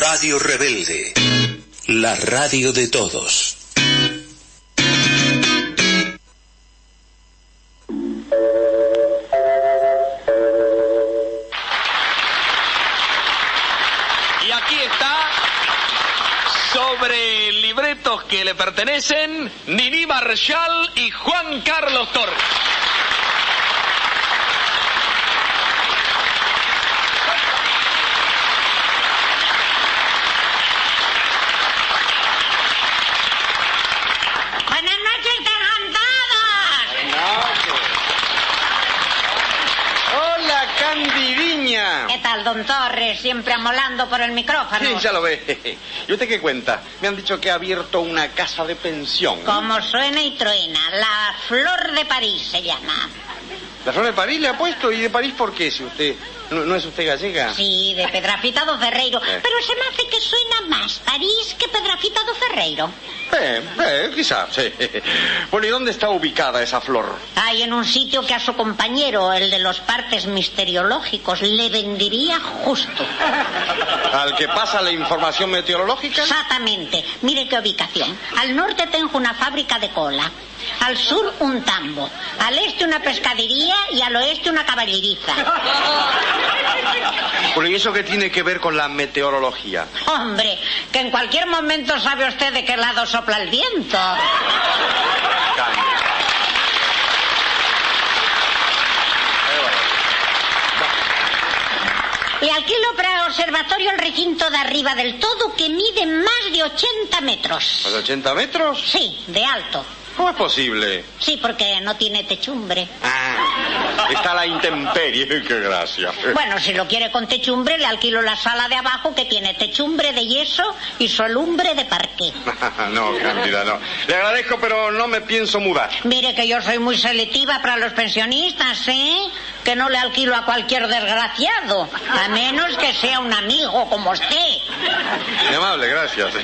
Radio Rebelde, la radio de todos. Y aquí está, sobre libretos que le pertenecen, Nini Marshall y Juan Carlos Torres. ¿Qué tal, don Torres? Siempre amolando por el micrófono. Sí, ya lo ve. ¿Y usted qué cuenta? Me han dicho que ha abierto una casa de pensión. Como suena y truena. La Flor de París se llama. ¿La Flor de París le ha puesto? ¿Y de París por qué? Si usted... ¿No es usted gallega? Sí, de Pedrafita do Ferreiro. Pero se me hace que suena más París que Pedrafita do Ferreiro. Quizás, sí. Bueno, ¿y dónde está ubicada esa flor? Hay en un sitio que a su compañero, el de los partes misteriológicos, le vendería justo. ¿Al que pasa la información meteorológica? Exactamente. Mire qué ubicación. Al norte tengo una fábrica de cola. Al sur un tambo. Al este una pescadería y al oeste una caballeriza. Bueno, ¿y eso qué tiene que ver con la meteorología? Hombre, que en cualquier momento sabe usted de qué lado sopla el viento. Le alquilo para el observatorio el recinto de arriba del todo, que mide más de 80 metros. ¿Más de 80 metros? Sí, de alto. ¿Cómo es posible? Sí, porque no tiene techumbre. Está a la intemperie, qué gracia. Bueno, si lo quiere con techumbre, le alquilo la sala de abajo, que tiene techumbre de yeso y solumbre de parqué. No, Cándida, no. Le agradezco, pero no me pienso mudar. Mire que yo soy muy selectiva para los pensionistas, ¿eh? Que no le alquilo a cualquier desgraciado, a menos que sea un amigo como usted. Muy amable, gracias.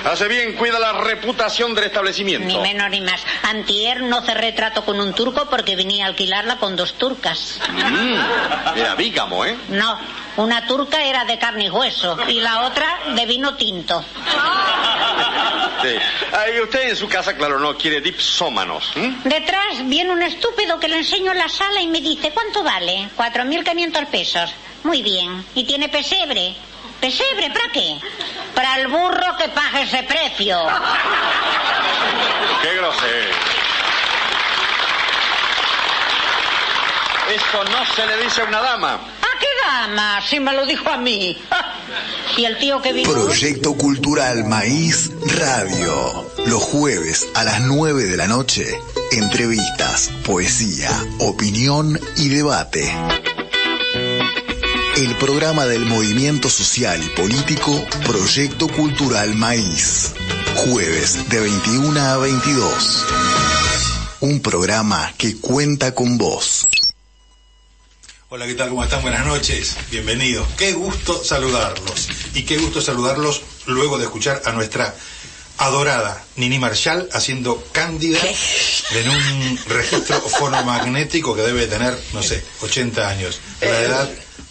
Hace bien, cuida la reputación del establecimiento. Ni menos ni más. Antier no cerré trato con un turco porque venía a alquilarla con 2 turcas. Era bígamo, ¿eh? No, una turca era de carne y hueso y la otra de vino tinto. Sí. Y usted en su casa, claro, no quiere dipsómanos. Detrás viene un estúpido que le enseño la sala y me dice, ¿cuánto vale? 4.500 pesos. Muy bien. ¿Y tiene pesebre? ¿Pesebre? ¿Para qué? Para el burro que pague ese precio. ¡Qué grosero! Esto no se le dice a una dama. ¿A qué dama? Si me lo dijo a mí. Y el tío que vino... Proyecto Cultural Maíz Radio. Los jueves a las 9 de la noche. Entrevistas, poesía, opinión y debate. El programa del movimiento social y político Proyecto Cultural Maíz. Jueves de 21 a 22. Un programa que cuenta con vos. Hola, ¿qué tal? ¿Cómo están? Buenas noches. Bienvenidos. Qué gusto saludarlos. Y qué gusto saludarlos luego de escuchar a nuestra adorada Nini Marshall haciendo Cándida en un registro fonomagnético que debe tener, no sé, 80 años. La edad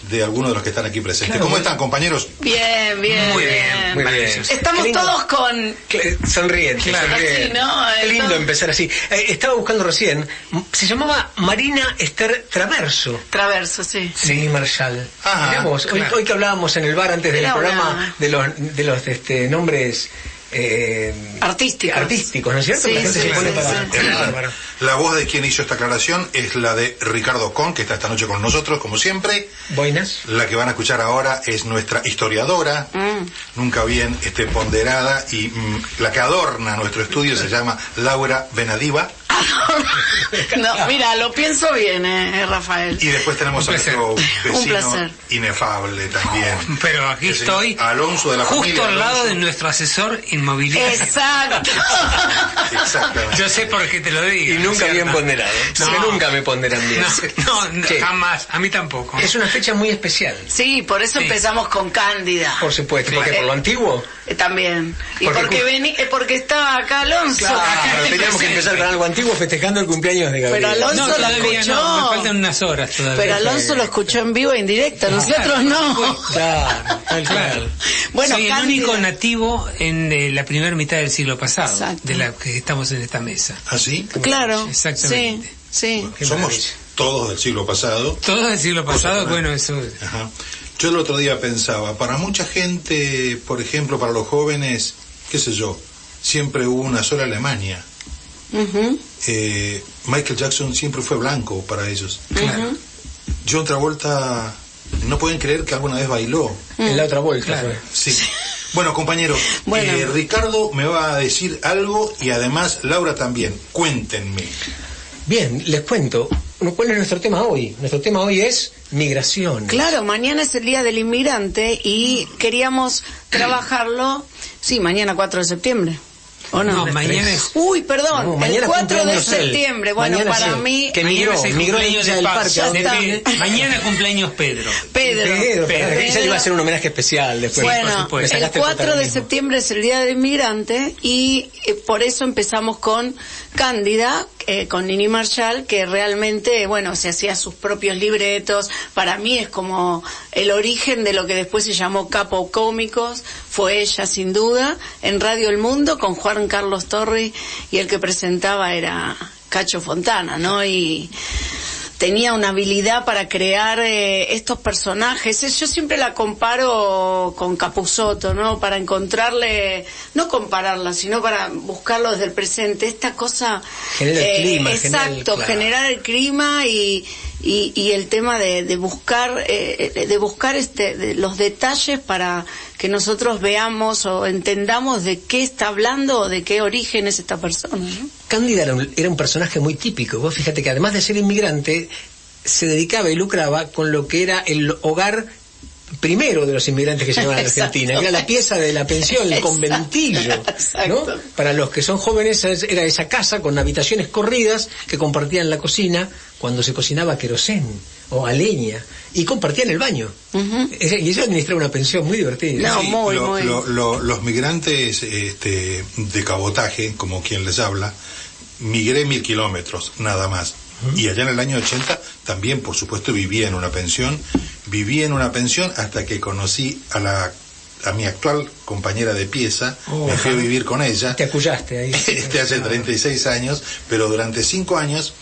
de algunos de los que están aquí presentes. Claro, ¿cómo están, compañeros? Bien, bien. Muy bien, muy bien. Estamos todos con... Sonrientes, claro, sonrientes. Sí, ¿no? Qué lindo empezar así. Estaba buscando recién, se llamaba Marina Esther Traverso. Traverso, sí. Sí, Marshall. Ah, Miramos, claro. hoy que hablábamos en el bar antes del Era programa de los nombres... artísticos, ¿no es cierto? Sí, La gente sí, se pone sí, para... sí. La voz de quien hizo esta aclaración es la de Ricardo Con, que está esta noche con nosotros, como siempre. Buenas. La que van a escuchar ahora es nuestra historiadora, nunca bien ponderada, y la que adorna nuestro estudio se llama Laura Benadiva. No, mira, lo pienso bien, Rafael. Y después tenemos a nuestro vecino placer. inefable también. Pero aquí el señor estoy, Alonso de la justo familia al lado Alonso. de nuestro asesor inmobiliario. Exacto. Exactamente. Yo sé por qué te lo digo. Y nunca ¿cierto? bien ponderado. No. Que nunca me ponderan bien. No, Sí. jamás. A mí tampoco. Es una fecha muy especial. Sí, por eso Sí. empezamos con Cándida. Por supuesto, porque por lo antiguo. También. Y Porque porque estaba acá Alonso. Pero teníamos que empezar con algo antiguo festejando el cumpleaños de Gabriel. Pero Alonso No, lo todavía escuchó. no, me faltan unas horas todavía. Pero Alonso lo escuchó en vivo e en directo, nosotros no. Claro, tal cual. Bueno, soy el Cándida. único nativo en la primera mitad del siglo pasado, Exacto. de la que estamos en esta mesa. ¿Ah, sí? Claro. Exactamente. Sí. Qué Somos maravilla. todos del siglo pasado. Todo el siglo pasado, Cosa, bueno, eso... Ajá. Yo el otro día pensaba, para mucha gente, por ejemplo, para los jóvenes, qué sé yo, siempre hubo una sola Alemania. Ujú. Michael Jackson siempre fue blanco para ellos. Claro. John Travolta, no pueden creer que alguna vez bailó. En la otra vuelta. Claro. fue. Sí. Bueno, compañero, Bueno. Ricardo me va a decir algo y además Laura también. Cuéntenme. Bien, les cuento. ¿Cuál es nuestro tema hoy? Nuestro tema hoy es migración. Claro, mañana es el Día del Inmigrante y queríamos trabajarlo, sí, mañana 4 de septiembre. ¿O no? No, mañana es... Uy, perdón, No, el mañana 4 de cumpleaños él. septiembre. Bueno, Mañana para sí. mí... Que Mañana es el migró cumpleaños del de parque. Pacho. Ya está. Mañana cumpleaños Pedro. Pedro. Para que ella le iba a hacer un homenaje especial después. por Bueno, supuesto. el Sacaste 4 de protagonismo. septiembre es el Día del Inmigrante y por eso empezamos con Cándida, con Nini Marshall, que realmente, bueno, se hacía sus propios libretos. Para mí es como el origen de lo que después se llamó Capo Cómicos. Fue ella, sin duda, en Radio El Mundo con Juan Carlos Torri, y el que presentaba era Cacho Fontana, ¿no? Y tenía una habilidad para crear estos personajes. Yo siempre la comparo con Capusotto, ¿no? Para encontrarle, no compararla, sino para buscarlo desde el presente. Esta cosa... Genera el clima. Exacto, claro. generar el clima y el tema de buscar los detalles para que nosotros veamos o entendamos de qué está hablando o de qué origen es esta persona, ¿no? Cándida era un personaje muy típico. Vos fíjate que además de ser inmigrante, se dedicaba y lucraba con lo que era el hogar primero de los inmigrantes que llegaban a la Exacto. Argentina, que era la pieza de la pensión, el Exacto. conventillo, ¿no? Exacto. Para los que son jóvenes era esa casa con habitaciones corridas que compartían la cocina cuando se cocinaba querosén o a leña, y compartían el baño. Ujú. Y eso administraba una pensión muy divertida. No, muy. Los migrantes de cabotaje, como quien les habla, migré 1000 kilómetros, nada más. Y allá en el año 80 también, por supuesto, vivía en una pensión hasta que conocí a mi actual compañera de pieza. Me fui a vivir con ella. Te acullaste ahí. Hace 36 años, pero durante 5 años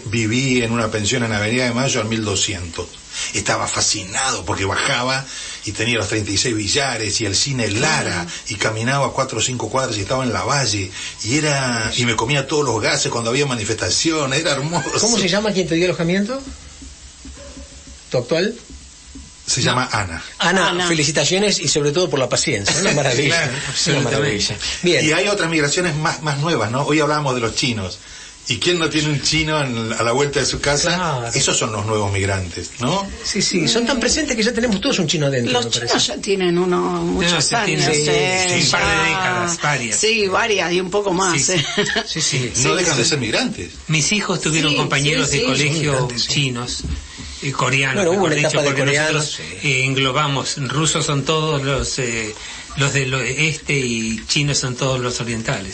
viví en una pensión en Avenida de Mayo al 1200. Estaba fascinado porque bajaba y tenía los 36 billares y el cine Lara y caminaba 4 o 5 cuadras y estaba en la Valle y me comía todos los gases cuando había manifestaciones, era hermoso. ¿Cómo se llama quien te dio alojamiento? ¿Tu actual? Se llama Ana. Ana, felicitaciones y sobre todo por la paciencia. Una maravilla. Claro, una absolutamente. maravilla. Bien. Y hay otras migraciones más nuevas, ¿no? Hoy hablábamos de los chinos. ¿Y quién no tiene un chino a la vuelta de su casa? Claro. Esos son los nuevos migrantes, ¿no? Sí, son tan presentes que ya tenemos todos un chino adentro. Los me chinos parece. ya tienen muchos se años. tienen, un par de ya. décadas, varias. Sí, varias y un poco más. Sí, Sí. No dejan de ser migrantes. Mis hijos tuvieron Sí, compañeros sí, de sí. colegio Migrantes, sí. chinos y coreanos. Bueno, hubo mejor una etapa de porque coreanos, nosotros, sí. englobamos, rusos son todos los del oeste y chinos son todos los orientales.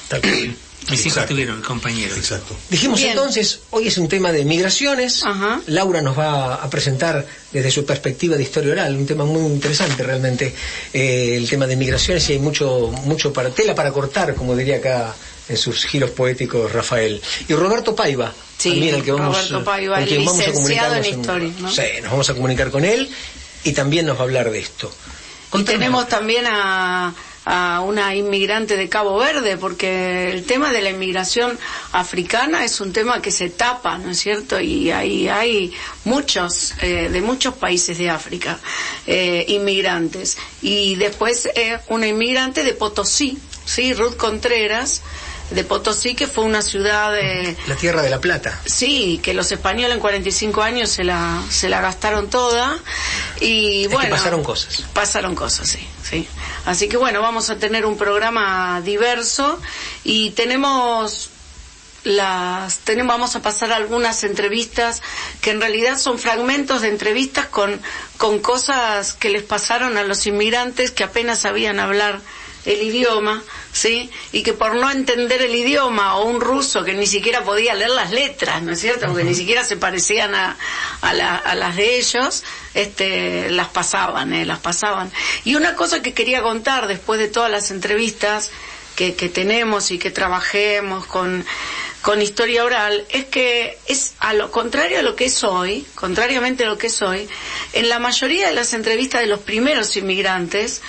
Tal cual. Mis hijos Exacto. tuvieron compañeros. Exacto. Dijimos Bien. entonces, hoy es un tema de migraciones. Ajá. Laura nos va a presentar desde su perspectiva de historia oral, un tema muy interesante realmente, el tema de migraciones, y hay mucho tela para cortar, como diría acá en sus giros poéticos Rafael. Y Roberto Paiva, Sí, también al que vamos, Roberto Paiva, con el quien vamos a licenciado en comunicarnos historia, ¿no? Sí, nos vamos a comunicar con él y también nos va a hablar de esto. Y Contame. tenemos también a una inmigrante de Cabo Verde, porque el tema de la inmigración africana es un tema que se tapa, ¿no es cierto? Y hay muchos, de muchos países de África, inmigrantes. Y después una inmigrante de Potosí, ¿sí? Ruth Contreras, de Potosí, que fue una ciudad de... La Tierra de la Plata. Sí, que los españoles en 45 años se la gastaron toda y Es que bueno... pasaron cosas. Pasaron cosas, sí. Así que bueno, vamos a tener un programa diverso y vamos a pasar algunas entrevistas que en realidad son fragmentos de entrevistas con cosas que les pasaron a los inmigrantes que apenas sabían hablar el idioma, ¿sí? Y que por no entender el idioma, o un ruso que ni siquiera podía leer las letras, ¿no es cierto? Porque ni siquiera se parecían a las de ellos, las pasaban. Y una cosa que quería contar después de todas las entrevistas que tenemos y que trabajemos con historia oral, es que es contrariamente a lo que es hoy, en la mayoría de las entrevistas de los primeros inmigrantes,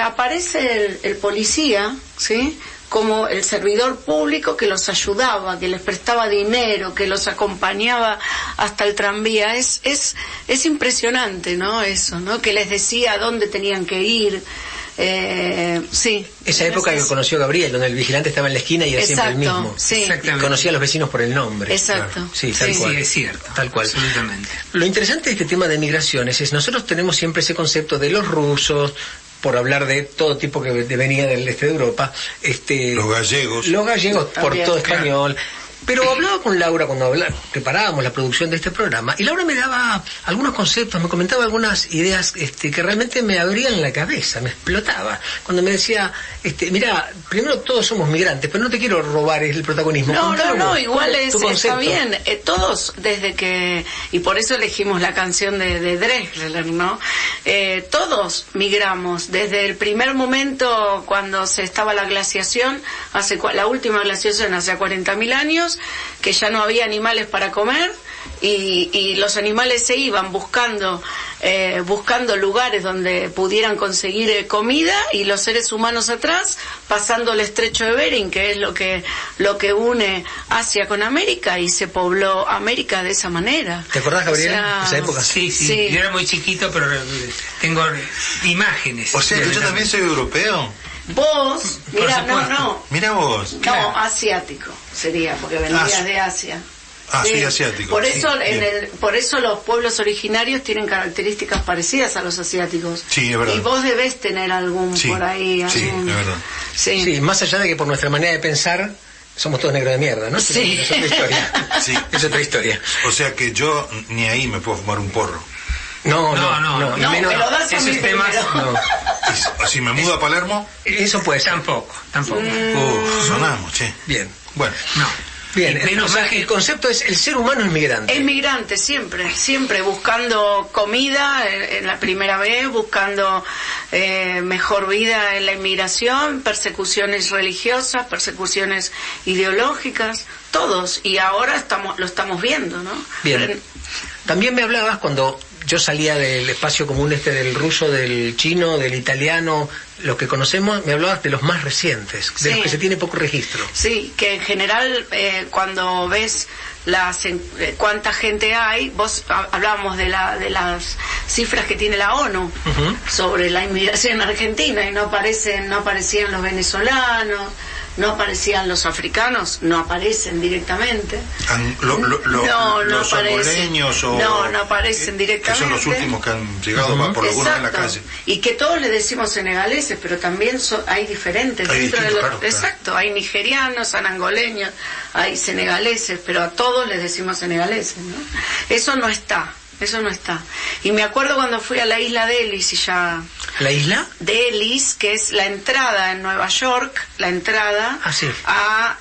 aparece el policía, ¿sí?, como el servidor público que los ayudaba, que les prestaba dinero, que los acompañaba hasta el tranvía. Es impresionante, ¿no? Eso, ¿no? Que les decía a dónde tenían que ir. Sí. Esa época que conoció Gabriel, donde el vigilante estaba en la esquina y era siempre el mismo. Sí. Conocía a los vecinos por el nombre. Exacto. Claro. Sí, tal cual. Sí, es cierto. Tal cual. Absolutamente. Lo interesante de este tema de migraciones es, nosotros tenemos siempre ese concepto de los rusos, por hablar de todo tipo que venía del este de Europa, los gallegos por también, todo español. Pero hablaba con Laura cuando preparábamos la producción de este programa, y Laura me daba algunos conceptos, me comentaba algunas ideas que realmente me abrían la cabeza, me explotaba. Cuando me decía, mira, primero todos somos migrantes, pero no te quiero robar el protagonismo. No, igual está bien. Todos, desde que, y por eso elegimos la canción de Drexler, ¿no? Todos migramos, desde el primer momento cuando se estaba la glaciación, la última glaciación hace 40.000 años, que ya no había animales para comer, y los animales se iban buscando lugares donde pudieran conseguir comida, y los seres humanos atrás, pasando el estrecho de Bering, que es lo que une Asia con América, y se pobló América de esa manera. ¿Te acordás, Gabriel, esa época? Sí. Yo era muy chiquito, pero tengo imágenes. O sea que yo también soy europeo. Vos, mira, no. Mira vos. No, asiático sería, porque vendrías de Asia. Soy asiático. Por eso, por eso los pueblos originarios tienen características parecidas a los asiáticos. Sí, es verdad. Y vos debés tener algún por ahí. Sí, es verdad. Sí, más allá de que por nuestra manera de pensar somos todos negros de mierda, ¿no? Sí. Es otra historia. Sí. Es otra historia. O sea que yo ni ahí me puedo fumar un porro. No, me lo das a mí primero. Si me mudo a Palermo, eso puede ser. Tampoco. Sonamos, che. Bien. Bueno. No. Bien, el concepto es, el ser humano es migrante. Es migrante siempre buscando comida en la primera vez, buscando mejor vida en la inmigración, persecuciones religiosas, persecuciones ideológicas, todos, y ahora lo estamos viendo, ¿no? Bien. También me hablabas, cuando yo salía del espacio común del ruso, del chino, del italiano, los que conocemos, me hablabas de los más recientes, de los que se tiene poco registro. Sí, que en general cuando ves cuánta gente hay, vos hablábamos de las cifras que tiene la ONU sobre la inmigración argentina, y no aparecían los venezolanos, no aparecían los africanos, no aparecen directamente. Los angoleños no aparecen directamente. Que son los últimos que han llegado por algunos en la calle. Y que todos le decimos senegaleses, pero también hay diferentes. Exacto, hay nigerianos, hay angoleños, hay senegaleses, pero a todos les decimos senegaleses, ¿no? Eso no está. Y me acuerdo cuando fui a la isla de Ellis, y ya... ¿La isla? De Ellis, que es la entrada en Nueva York, a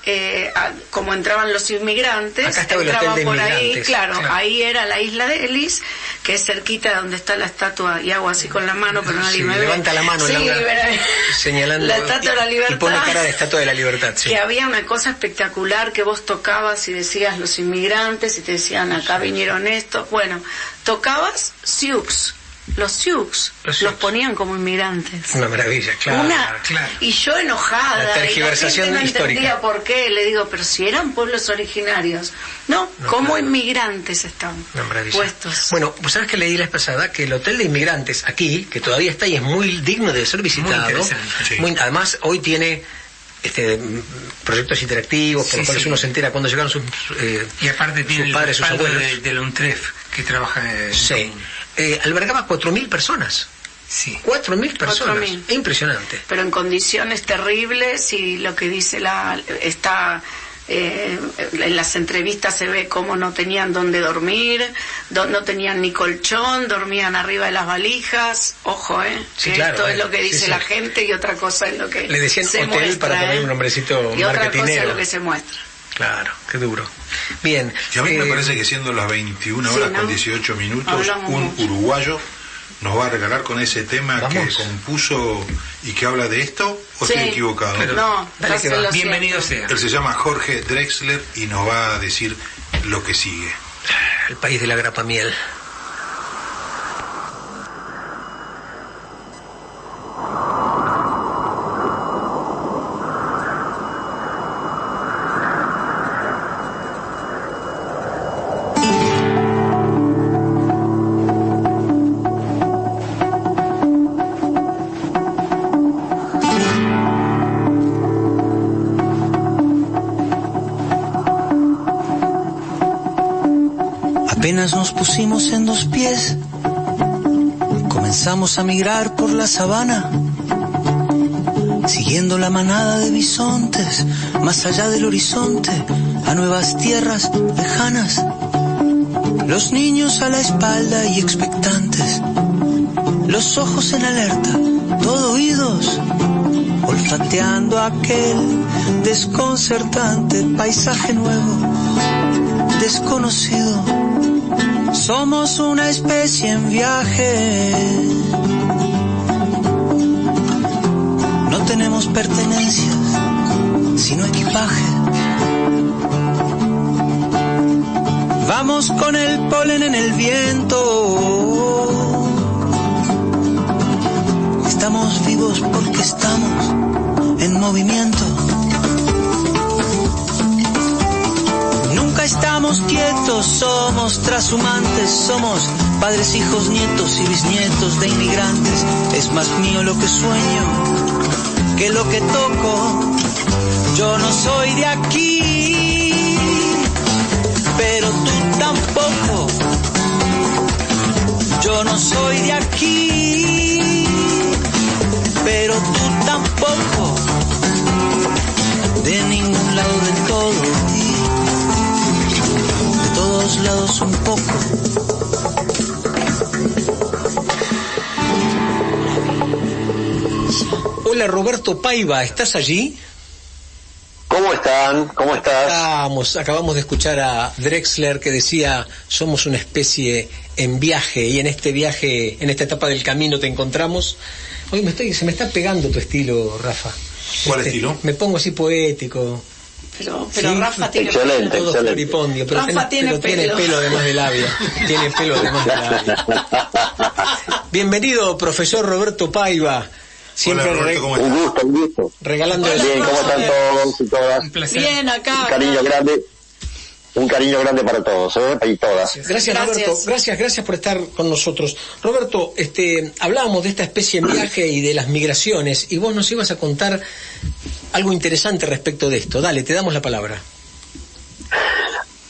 como entraban los inmigrantes. Acá estaba el hotel de por inmigrantes. Ahí, claro, ahí era la isla de Ellis, que es cerquita donde está la estatua, y hago así con la mano, pero nadie me ve. Levanta la mano, Laura, señalando la estatua de la libertad. Y pone cara de estatua de la libertad, sí. Que había una cosa espectacular, que vos tocabas y decías los inmigrantes, y te decían acá vinieron estos. Bueno, tocabas Sioux. Los Sioux los ponían como inmigrantes. Una maravilla, claro. Y yo enojada. La tergiversación y la gente no histórica. entendía por qué. Le digo, pero si eran pueblos originarios. No, como inmigrantes están puestos. Bueno, pues sabes que leí la vez pasada que el hotel de inmigrantes aquí, que todavía está y es muy digno de ser visitado. Además, hoy tiene proyectos interactivos por los cuales uno se entera cuando llegaron sus y aparte tiene sus padres, sus abuelos. de la UNTREF, que trabaja albergaba 4.000 personas. Sí. 4.000 personas. 4.000. Es impresionante. Pero en condiciones terribles, y lo que dice está En las entrevistas se ve cómo no tenían dónde dormir, no tenían ni colchón, dormían arriba de las valijas. Ojo, Sí, que claro, esto es lo que dice la gente y otra cosa es lo que le decían se hotel muestra, para poner un nombrecito y otra cosa marketinero. es lo que se muestra. Claro, qué duro. Bien. Y a mí me parece que siendo las 21 horas con 18 minutos, Hablamos un mucho. uruguayo nos va a regalar con ese tema que compuso y que habla de esto, ¿o estoy equivocado? Pero No, dale que va. lo Bienvenido siento. sea. Él se llama Jorge Drexler y nos va a decir lo que sigue. El país de la grapa miel. Apenas nos pusimos en dos pies, comenzamos a migrar por la sabana, siguiendo la manada de bisontes, más allá del horizonte, a nuevas tierras lejanas. Los niños a la espalda y expectantes, los ojos en alerta, todo oídos, olfateando aquel desconcertante paisaje nuevo, desconocido. Somos una especie en viaje. No tenemos pertenencias, sino equipaje. Vamos con el polen en el viento. Estamos vivos porque estamos en movimiento. Nunca estamos quietos, somos trashumantes, somos padres, hijos, nietos y bisnietos de inmigrantes. Es más mío lo que sueño que lo que toco. Yo no soy de aquí, pero tú tampoco. Yo no soy de aquí, pero tú tampoco. De ningún lado del todo, de todos lados un poco. Hola Roberto Paiva, ¿estás allí? ¿Cómo están? ¿Cómo estás? Acabamos de escuchar a Drexler que decía, somos una especie en viaje, y en este viaje, en esta etapa del camino te encontramos. Hoy se me está pegando tu estilo, Rafa. ¿Cuál estilo? Me pongo así poético. Pero Sí, Rafa tiene excelente, pelo. Todo floripondio, pero Rafa tiene tiene pelo. pelo además de labia. Tiene pelo además de labia. Bienvenido, profesor Roberto Paiva. Siempre Hola, Roberto, ¿cómo estás? Un gusto. regalando Bien, ¿cómo están todos y todas? Un placer. Bien, acá. Un cariño grande para todos, y todas. Gracias, Roberto. Gracias por estar con nosotros. Roberto, hablábamos de esta especie en viaje y de las migraciones, y vos nos ibas a contar algo interesante respecto de esto. Dale, te damos la palabra.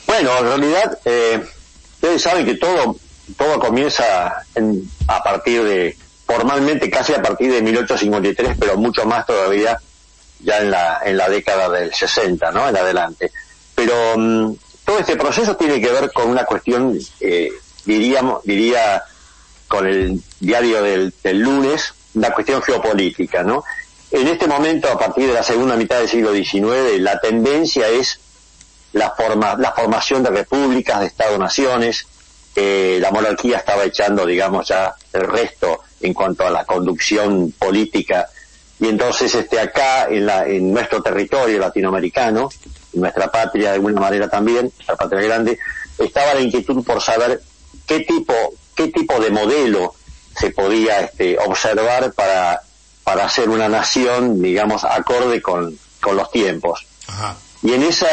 Bueno, en realidad, ustedes saben que todo comienza a partir de, formalmente casi a partir de 1853, pero mucho más todavía ya en la década del 60, ¿no? En adelante. Pero todo este proceso tiene que ver con una cuestión, diría con el diario del lunes, una cuestión geopolítica, ¿no? En este momento, a partir de la segunda mitad del siglo XIX, la tendencia es la formación de repúblicas, de Estado-naciones. La monarquía estaba echando, digamos, ya el resto en cuanto a la conducción política. Y entonces acá, en nuestro territorio latinoamericano, en nuestra patria de alguna manera también, nuestra patria grande, estaba la inquietud por saber qué tipo de modelo se podía observar para hacer una nación, digamos, acorde con los tiempos. Ajá. Y en esos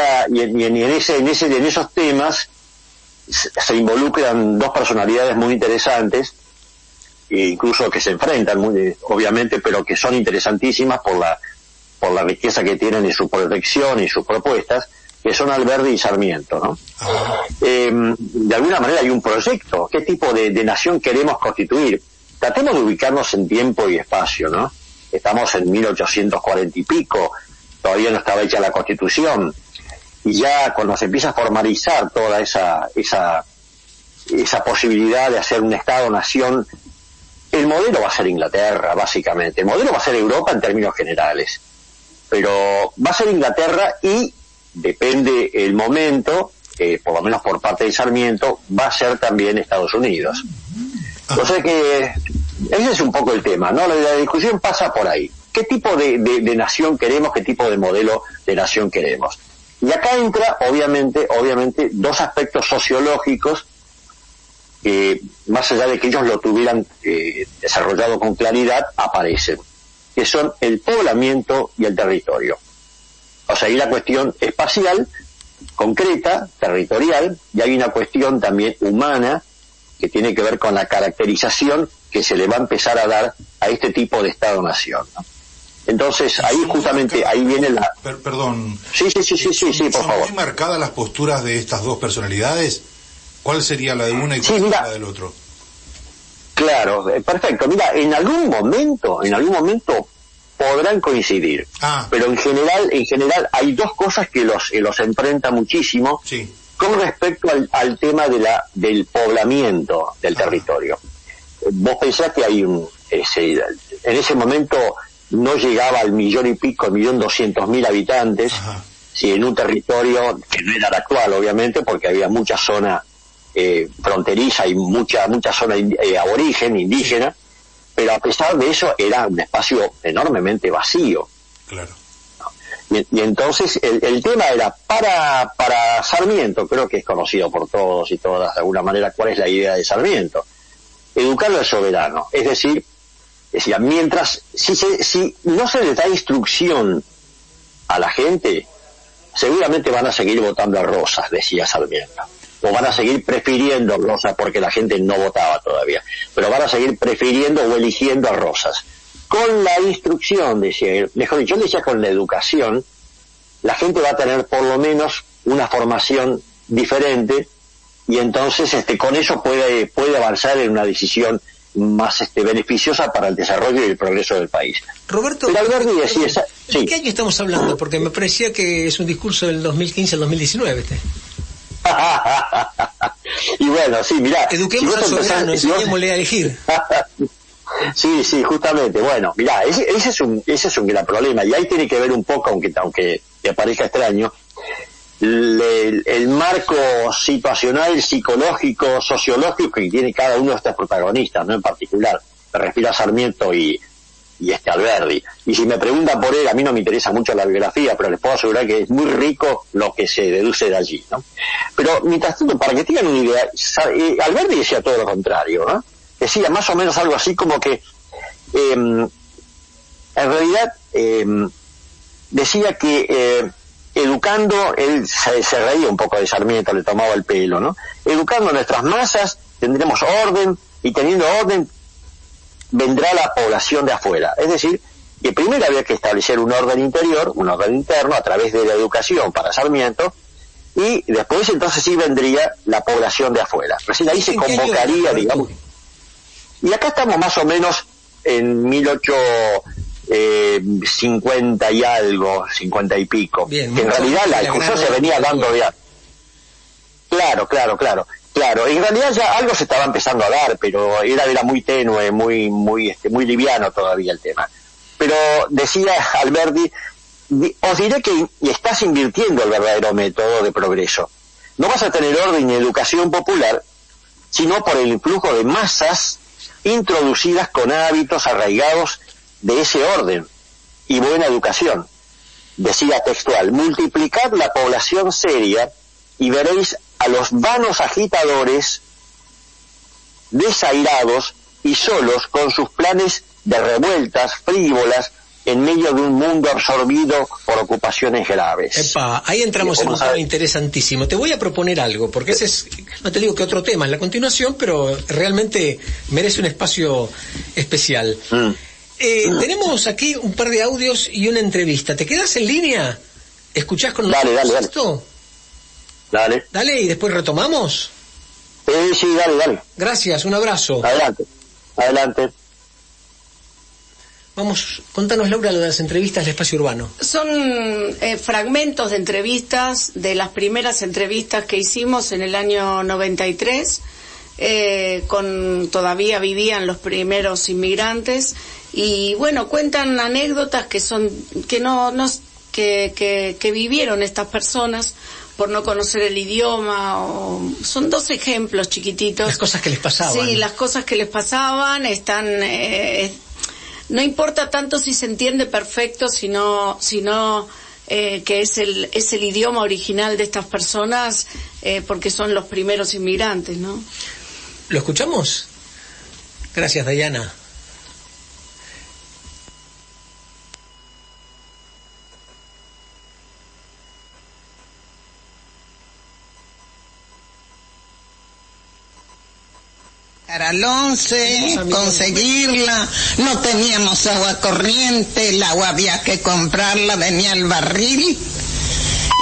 temas se involucran dos personalidades muy interesantes, incluso que se enfrentan obviamente, pero que son interesantísimas por la riqueza que tienen en su proyección y sus propuestas, que son Alberdi y Sarmiento, ¿no? De alguna manera hay un proyecto. ¿Qué tipo de nación queremos constituir? Tratemos de ubicarnos en tiempo y espacio, ¿no? Estamos en 1840 y pico, todavía no estaba hecha la Constitución. y ya cuando se empieza a formalizar toda esa posibilidad de hacer un Estado-nación, el modelo va a ser Inglaterra, básicamente. El modelo va a ser Europa en términos generales. Pero va a ser Inglaterra y, depende el momento, por lo menos por parte de Sarmiento, va a ser también Estados Unidos. Entonces que ese es un poco el tema, ¿no? La discusión pasa por ahí. ¿Qué tipo de nación queremos? ¿Qué tipo de modelo de nación queremos? Y acá entra, obviamente, dos aspectos sociológicos que, más allá de que ellos lo tuvieran desarrollado con claridad, aparecen, que son el poblamiento y el territorio. O sea, hay una cuestión espacial, concreta, territorial, y hay una cuestión también humana, que tiene que ver con la caracterización que se le va a empezar a dar a este tipo de Estado-nación, ¿no? Entonces, ahí justamente, ahí viene la... Perdón. Sí, por favor. ¿Son muy marcadas las posturas de estas dos personalidades? ¿Cuál sería la de una y cuál sería la del otro? Claro, perfecto. Mira, en algún momento podrán coincidir. Pero en general hay dos cosas que los enfrenta muchísimo con respecto al tema del poblamiento del territorio. Vos pensás que hay en ese momento no llegaba al 1.200.000 habitantes, si en un territorio que no era el actual, obviamente, porque había mucha zona fronteriza y mucha zona aborigen, indígena, pero a pesar de eso era un espacio enormemente vacío. Claro. Y entonces el tema era para Sarmiento, creo que es conocido por todos y todas de alguna manera cuál es la idea de Sarmiento: educar al soberano, es decir, mientras si no se le da instrucción a la gente, seguramente van a seguir votando a Rosas, decía Sarmiento, o van a seguir prefiriendo Rosas porque la gente no votaba todavía, pero van a seguir prefiriendo o eligiendo a Rosas. Con la instrucción, decía él, mejor dicho, decía con la educación, la gente va a tener por lo menos una formación diferente y entonces con eso puede avanzar en una decisión más beneficiosa para el desarrollo y el progreso del país. Roberto, pero Alberti decía, ¿de qué año estamos hablando? Porque me parecía que es un discurso del 2015 al 2019 Y bueno, sí, mirá, eduquemos al soberano, enseñémosle a elegir. Sí, justamente. Bueno, mirá, ese es un gran problema, y ahí tiene que ver un poco, aunque te parezca extraño, el marco situacional, psicológico, sociológico que tiene cada uno de estos protagonistas, ¿no? En particular, me refiero a Sarmiento y Alberdi. Y si me preguntan por él, a mí no me interesa mucho la biografía, pero les puedo asegurar que es muy rico lo que se deduce de allí, ¿no? Pero mientras tanto, para que tengan una idea, Alberdi decía todo lo contrario, ¿no? Decía más o menos algo así como que en realidad decía que educando, él se reía un poco de Sarmiento, le tomaba el pelo, ¿no? Educando a nuestras masas tendremos orden, y teniendo orden vendrá la población de afuera. Es decir, que primero había que establecer un orden interior, un orden interno a través de la educación para Sarmiento, y después entonces sí vendría la población de afuera. Recién ahí se convocaría, digamos. Y acá estamos más o menos en 1850 y algo, 50 y pico. Bien, que en realidad la discusión se venía dando ya. Claro. En realidad ya algo se estaba empezando a dar, pero era muy tenue, muy liviano todavía el tema. Pero decía Alberdi, os diré que estás invirtiendo el verdadero método de progreso. No vas a tener orden ni educación popular, sino por el influjo de masas introducidas con hábitos arraigados de ese orden y buena educación. Decía textual: multiplicad la población seria y veréis a los vanos agitadores desairados y solos con sus planes de revueltas frívolas en medio de un mundo absorbido por ocupaciones graves. Epa, ahí entramos en un tema interesantísimo. Te voy a proponer algo, porque ese es, no te digo que otro tema en la continuación, pero realmente merece un espacio especial. Tenemos aquí un par de audios y una entrevista. ¿Te quedas en línea? ¿Escuchás con nosotros esto? Dale, y después retomamos. Sí, dale. Gracias, un abrazo. Adelante. Contanos, Laura, lo de las entrevistas de Espacio Urbano. Son fragmentos de entrevistas, de las primeras entrevistas que hicimos en el año 93, todavía vivían los primeros inmigrantes, y bueno, cuentan anécdotas que vivieron estas personas por no conocer el idioma. Son 2 ejemplos chiquititos. Las cosas que les pasaban. Sí, las cosas que les pasaban están... no importa tanto si se entiende perfecto, sino que es el idioma original de estas personas, porque son los primeros inmigrantes, ¿no? ¿Lo escuchamos? Gracias, Dayana. Al 11, conseguirla, no teníamos agua corriente, el agua había que comprarla, venía el barril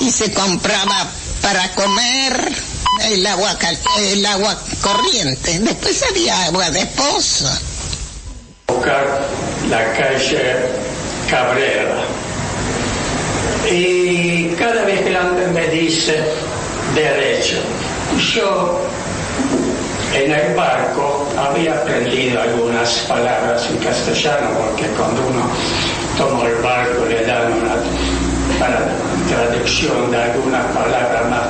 y se compraba para comer el agua corriente, después había agua de pozo. Buscar la calle Cabrera y cada vigilante me dice derecho. Yo en el barco había aprendido algunas palabras en castellano, porque cuando uno toma el barco le dan una traducción de alguna palabra más.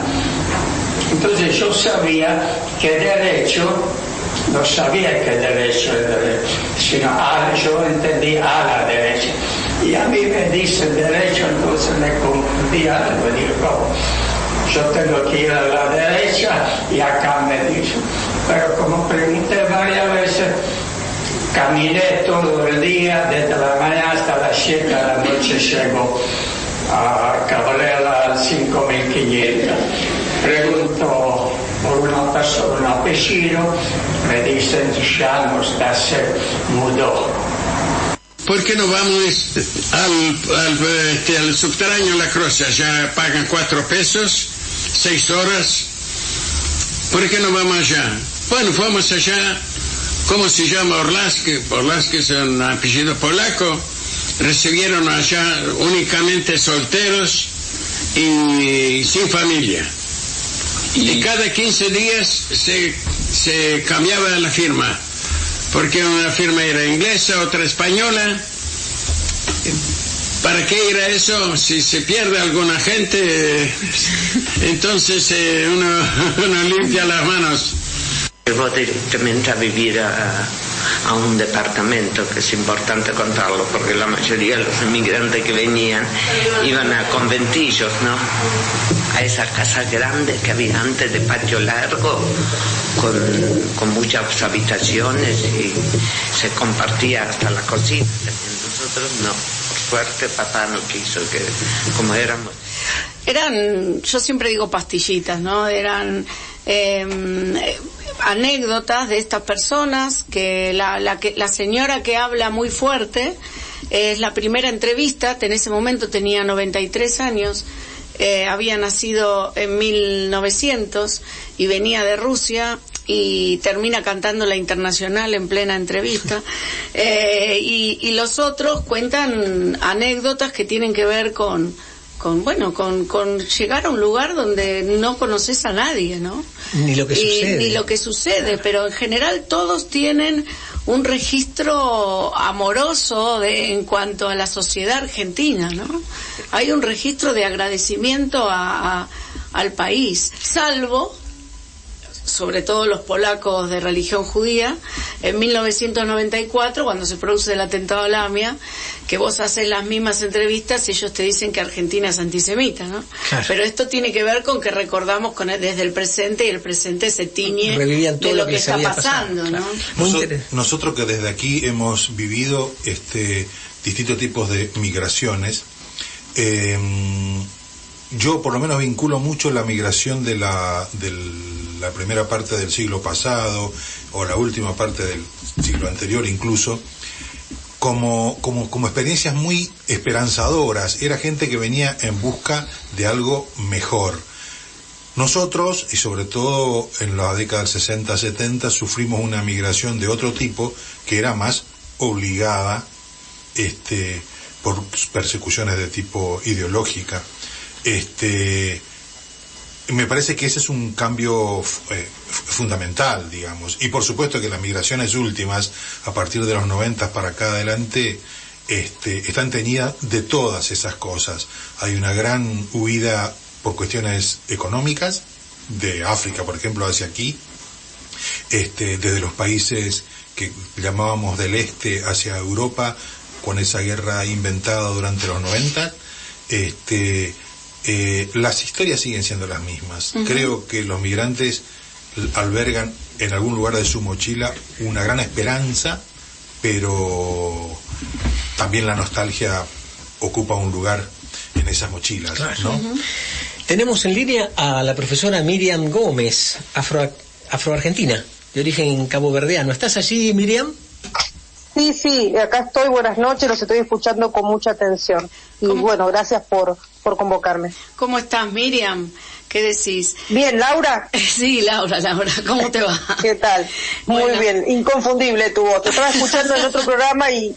Entonces yo sabía que derecho, no sabía que derecho es derecho, sino yo entendí a la derecha. Y a mí me dicen derecho, entonces me confundí algo y digo, yo tengo que ir a la derecha, y acá me dicen. Pero como pregunté varias veces, caminé todo el día, desde la mañana hasta las 7 de la noche llego a Cabrera al 5500. Pregunto por una persona, un apellido, me dicen ya no está, se mudó. ¿Por qué no vamos al subterráneo La Cruz? Ya pagan 4 pesos, 6 horas. ¿Por qué no vamos allá? Bueno, fuimos allá. ¿Cómo se llama? Orlaski es un apellido polaco. Recibieron allá únicamente solteros y sin familia. Y cada 15 días se cambiaba la firma, porque una firma era inglesa, otra española. ¿Para qué ir a eso? Si se pierde alguna gente, entonces uno limpia las manos. Llevó directamente a vivir a un departamento, que es importante contarlo, porque la mayoría de los inmigrantes que venían iban a conventillos, ¿no? A esa casa grande que había antes, de patio largo, con muchas habitaciones, y se compartía hasta la cocina. Nosotros no, por suerte papá no quiso, que como éramos. Eran, yo siempre digo pastillitas, ¿no? Eran anécdotas de estas personas, que la señora que habla muy fuerte es la primera entrevista. En ese momento tenía 93 años, había nacido en 1900 y venía de Rusia, y termina cantando la Internacional en plena entrevista. Y los otros cuentan anécdotas que tienen que ver con llegar a un lugar donde no conoces a nadie, ¿no? Ni lo que sucede. Pero en general todos tienen un registro amoroso en cuanto a la sociedad argentina, ¿no? Hay un registro de agradecimiento al país, salvo, sobre todo los polacos de religión judía, en 1994, cuando se produce el atentado a Lamia, que vos haces las mismas entrevistas y ellos te dicen que Argentina es antisemita, ¿no? Claro. Pero esto tiene que ver con que recordamos desde el presente, y el presente se tiñe de lo que está pasando, ¿no? Claro. Nosotros que desde aquí hemos vivido distintos tipos de migraciones, yo por lo menos vinculo mucho la migración de la primera parte del siglo pasado, o la última parte del siglo anterior incluso, como experiencias muy esperanzadoras. Era gente que venía en busca de algo mejor. Nosotros, y sobre todo en la década del 60-70, sufrimos una migración de otro tipo, que era más obligada, por persecuciones de tipo ideológica. Me parece que ese es un cambio fundamental, digamos, y por supuesto que las migraciones últimas, a partir de los 90 para acá adelante, están teñidas de todas esas cosas. Hay una gran huida por cuestiones económicas, de África, por ejemplo, hacia aquí, desde los países que llamábamos del este hacia Europa, con esa guerra inventada durante los 90, las historias siguen siendo las mismas. Uh-huh. Creo que los migrantes albergan en algún lugar de su mochila una gran esperanza, pero también la nostalgia ocupa un lugar en esas mochilas, claro, ¿no? Uh-huh. Tenemos en línea a la profesora Miriam Gómez, afroargentina, de origen caboverdiano. ¿Estás allí, Miriam? Sí, acá estoy, buenas noches, los estoy escuchando con mucha atención. Y bueno, gracias por convocarme. ¿Cómo estás, Miriam? ¿Qué decís? Bien, ¿Laura? Sí, Laura, ¿cómo te va? ¿Qué tal? Muy bien, inconfundible tu voz. Te estaba escuchando en otro programa y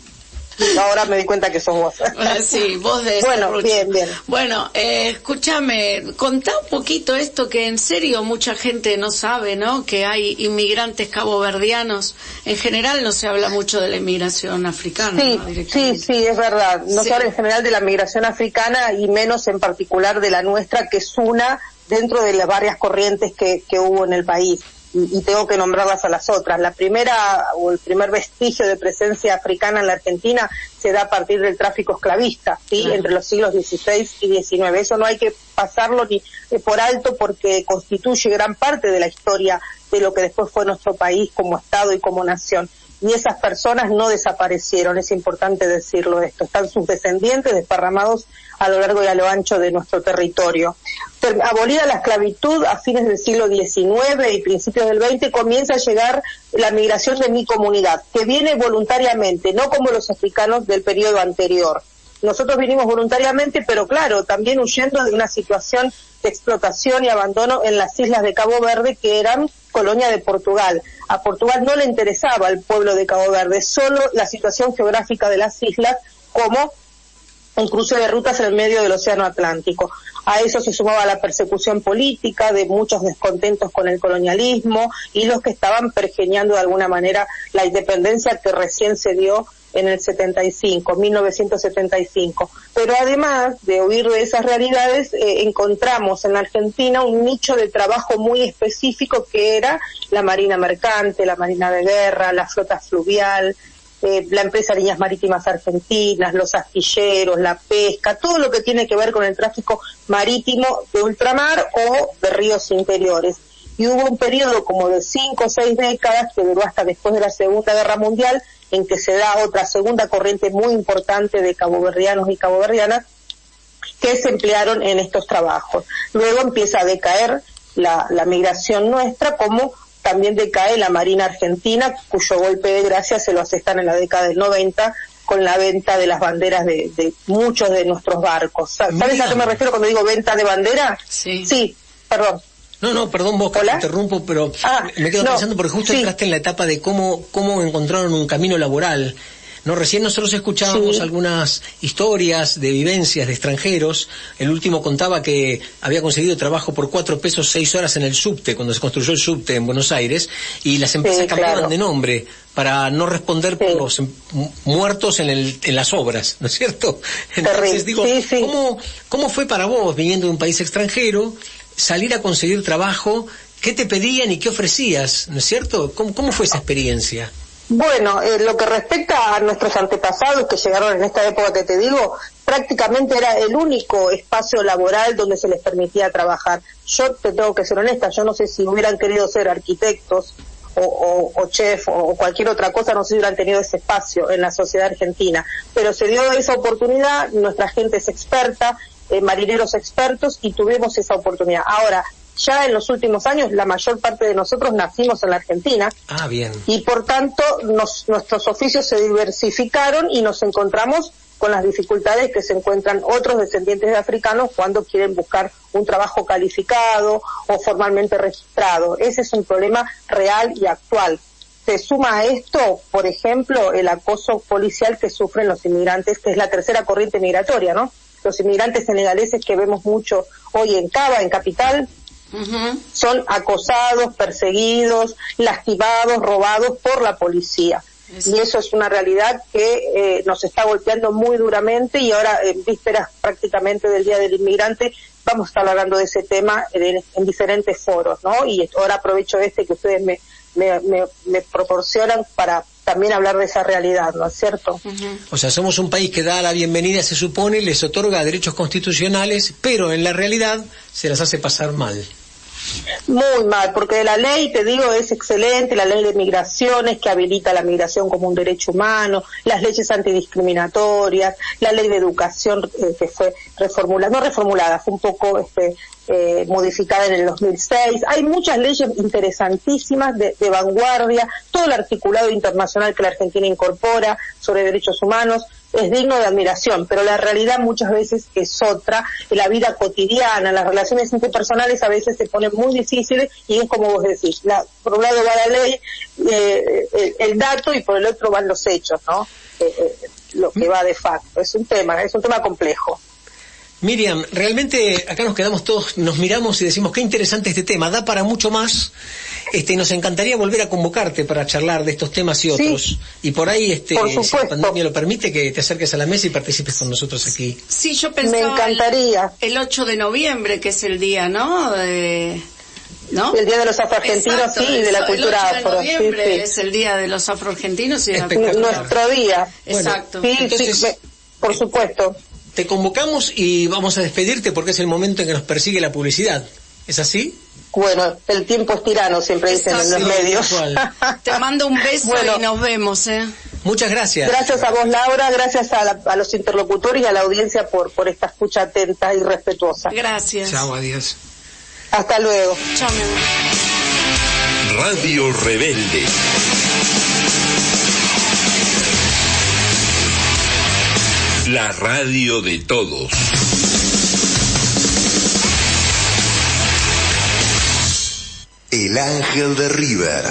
ahora me di cuenta que sos vos. Sí, vos de Bueno, bien. Bueno, escúchame, contá un poquito esto que en serio mucha gente no sabe, ¿no? Que hay inmigrantes caboverdianos. En general no se habla mucho de la inmigración africana, sí, ¿no? Sí, es verdad. No se habla en general de la migración africana y menos en particular de la nuestra, que es una dentro de las varias corrientes que hubo en el país. Y tengo que nombrarlas a las otras. La primera, o el primer vestigio de presencia africana en la Argentina se da a partir del tráfico esclavista, ¿sí? Claro. Entre los siglos XVI y XIX. Eso no hay que pasarlo ni por alto porque constituye gran parte de la historia de lo que después fue nuestro país como Estado y como nación. Y esas personas no desaparecieron, es importante decirlo esto. Están sus descendientes desparramados a lo largo y a lo ancho de nuestro territorio. Abolida la esclavitud a fines del siglo XIX y principios del XX, comienza a llegar la migración de mi comunidad, que viene voluntariamente, no como los africanos del periodo anterior. Nosotros vinimos voluntariamente, pero claro, también huyendo de una situación de explotación y abandono en las islas de Cabo Verde, que eran colonia de Portugal. A Portugal no le interesaba al pueblo de Cabo Verde, solo la situación geográfica de las islas como un cruce de rutas en el medio del Océano Atlántico. A eso se sumaba la persecución política de muchos descontentos con el colonialismo y los que estaban pergeñando de alguna manera la independencia que recién se dio en el 1975. Pero además de huir de esas realidades, encontramos en la Argentina un nicho de trabajo muy específico que era la marina mercante, la marina de guerra, la flota fluvial, la empresa Líneas Marítimas Argentinas, los astilleros, la pesca, todo lo que tiene que ver con el tráfico marítimo de ultramar o de ríos interiores. Y hubo un periodo como de 5 o 6 décadas que duró hasta después de la Segunda Guerra Mundial, en que se da otra segunda corriente muy importante de caboverdianos y caboverdianas que se emplearon en estos trabajos. Luego empieza a decaer la migración nuestra, como también decae la Marina Argentina, cuyo golpe de gracia se lo asestan en la década del 90 con la venta de las banderas de muchos de nuestros barcos. ¿Sabes a qué me refiero cuando digo venta de bandera? Sí, perdón. No, perdón vos que te interrumpo, pero me quedo pensando porque justo entraste en la etapa de cómo encontraron un camino laboral. No, recién nosotros escuchábamos algunas historias de vivencias de extranjeros. El último contaba que había conseguido trabajo por 4 pesos 6 horas en el subte, cuando se construyó el subte en Buenos Aires, y las empresas cambiaban de nombre para no responder por los muertos en las obras, ¿no es cierto? Entonces digo, ¿cómo fue para vos, viniendo de un país extranjero, salir a conseguir trabajo? ¿Qué te pedían y qué ofrecías? ¿No es cierto? ¿Cómo fue esa experiencia? Bueno, lo que respecta a nuestros antepasados que llegaron en esta época que te digo, prácticamente era el único espacio laboral donde se les permitía trabajar. Yo te tengo que ser honesta, yo no sé si hubieran querido ser arquitectos o chef o cualquier otra cosa, no sé si hubieran tenido ese espacio en la sociedad argentina, pero se dio esa oportunidad, nuestra gente es experta, marineros expertos, y tuvimos esa oportunidad. Ahora, ya en los últimos años, la mayor parte de nosotros nacimos en la Argentina. Bien. Y por tanto, nuestros oficios se diversificaron y nos encontramos con las dificultades que se encuentran otros descendientes de africanos cuando quieren buscar un trabajo calificado o formalmente registrado. Ese es un problema real y actual. se suma a esto, por ejemplo, el acoso policial que sufren los inmigrantes, que es la tercera corriente migratoria, ¿no? Los inmigrantes senegaleses que vemos mucho hoy en Cava, en Capital, son acosados, perseguidos, lastimados, robados por la policía. Y eso es una realidad que nos está golpeando muy duramente, y ahora, en vísperas prácticamente del Día del Inmigrante, vamos a estar hablando de ese tema en diferentes foros, ¿no? Y ahora aprovecho que ustedes me proporcionan para también hablar de esa realidad, ¿no es cierto? O sea, somos un país que da la bienvenida, se supone, les otorga derechos constitucionales, pero en la realidad se las hace pasar mal. Muy mal, porque la ley, te digo, es excelente, la ley de migraciones que habilita la migración como un derecho humano, las leyes antidiscriminatorias, la ley de educación que fue reformulada, fue un poco modificada en el 2006. Hay muchas leyes interesantísimas de vanguardia, todo el articulado internacional que la Argentina incorpora sobre derechos humanos es digno de admiración, pero la realidad muchas veces es otra. La vida cotidiana, las relaciones interpersonales a veces se ponen muy difíciles, y es como vos decís, por un lado va la ley, el dato, y por el otro van los hechos, ¿no? Lo que va de facto. Es un tema complejo. Miriam, realmente acá nos quedamos todos, nos miramos y decimos qué interesante este tema, da para mucho más. Nos encantaría volver a convocarte para charlar de estos temas y otros. Sí, y por ahí, por si la pandemia lo permite, que te acerques a la mesa y participes con nosotros aquí. Sí, yo pensaba... Me encantaría. El 8 de noviembre, que es el día, ¿no? ¿No? El Día de los Afroargentinos. Exacto, sí, y de la cultura afro. El 8 de noviembre es el Día de los Afroargentinos y de la cultura. Nuestro día. Exacto. Bueno, entonces, por supuesto. Te convocamos y vamos a despedirte porque es el momento en que nos persigue la publicidad. ¿Es así? Bueno, el tiempo es tirano, siempre dicen en los medios. Te mando un beso y nos vemos. Muchas gracias. Gracias a vos, Laura, gracias a los interlocutores y a la audiencia por esta escucha atenta y respetuosa. Gracias. Chao, adiós. Hasta luego. Chao, mi amor. Radio Rebelde. La radio de todos. El ángel de River.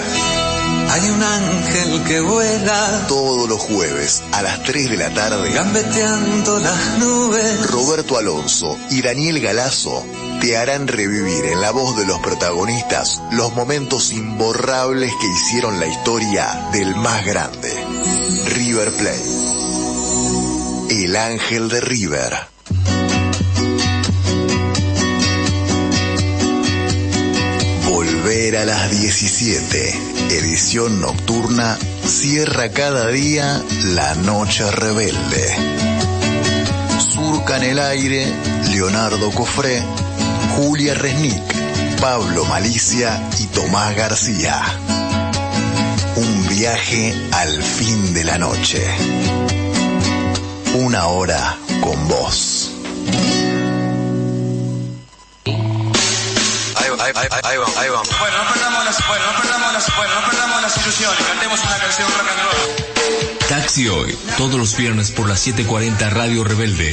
Hay un ángel que vuela todos los jueves a las 3 de la tarde, gambeteando las nubes. Roberto Alonso y Daniel Galazo te harán revivir en la voz de los protagonistas los momentos imborrables que hicieron la historia del más grande, River Plate. El ángel de River. Volver a las 17, edición nocturna, cierra cada día la noche rebelde. Surcan el aire Leonardo Cofré, Julia Resnick, Pablo Malicia y Tomás García. Un viaje al fin de la noche. Una hora con vos. Ahí vamos. Bueno, no perdamos las ilusiones. Cantemos una canción rock and roll. Taxi Hoy, todos los viernes por las 7:40 Radio Rebelde.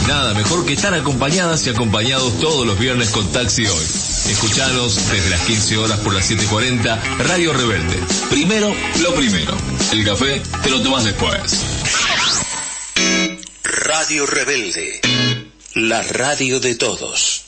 Nada mejor que estar acompañadas y acompañados todos los viernes con Taxi Hoy. Escuchanos desde las 15 horas por las 7:40 Radio Rebelde. Primero, lo primero. El café te lo tomás después. Radio Rebelde. La radio de todos.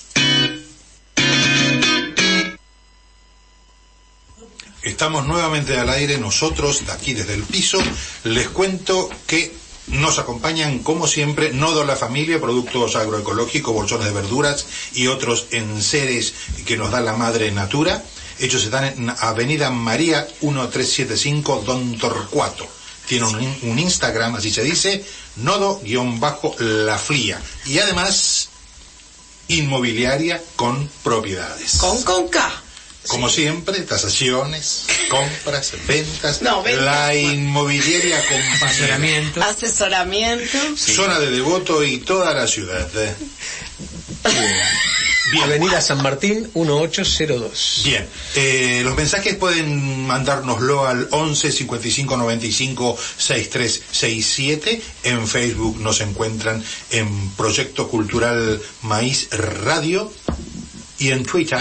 Estamos nuevamente al aire nosotros, de aquí desde el piso. Les cuento que nos acompañan, como siempre, Nodo La Familia, productos agroecológicos, bolsones de verduras y otros enseres que nos da la madre natura. Ellos están en Avenida María 1375, Don Torcuato. Tienen un Instagram, así se dice, Nodo-La Fría. Y además, inmobiliaria con propiedades. Con K. Como siempre, tasaciones, compras, ventas, la inmobiliaria acompañamiento. Asesoramiento. Sí. Zona de Devoto y toda la ciudad. Bien. Avenida San Martín 1802. Bien, los mensajes pueden mandárnoslo al 11 55 95 6367. En Facebook nos encuentran en Proyecto Cultural Maíz Radio y en Twitter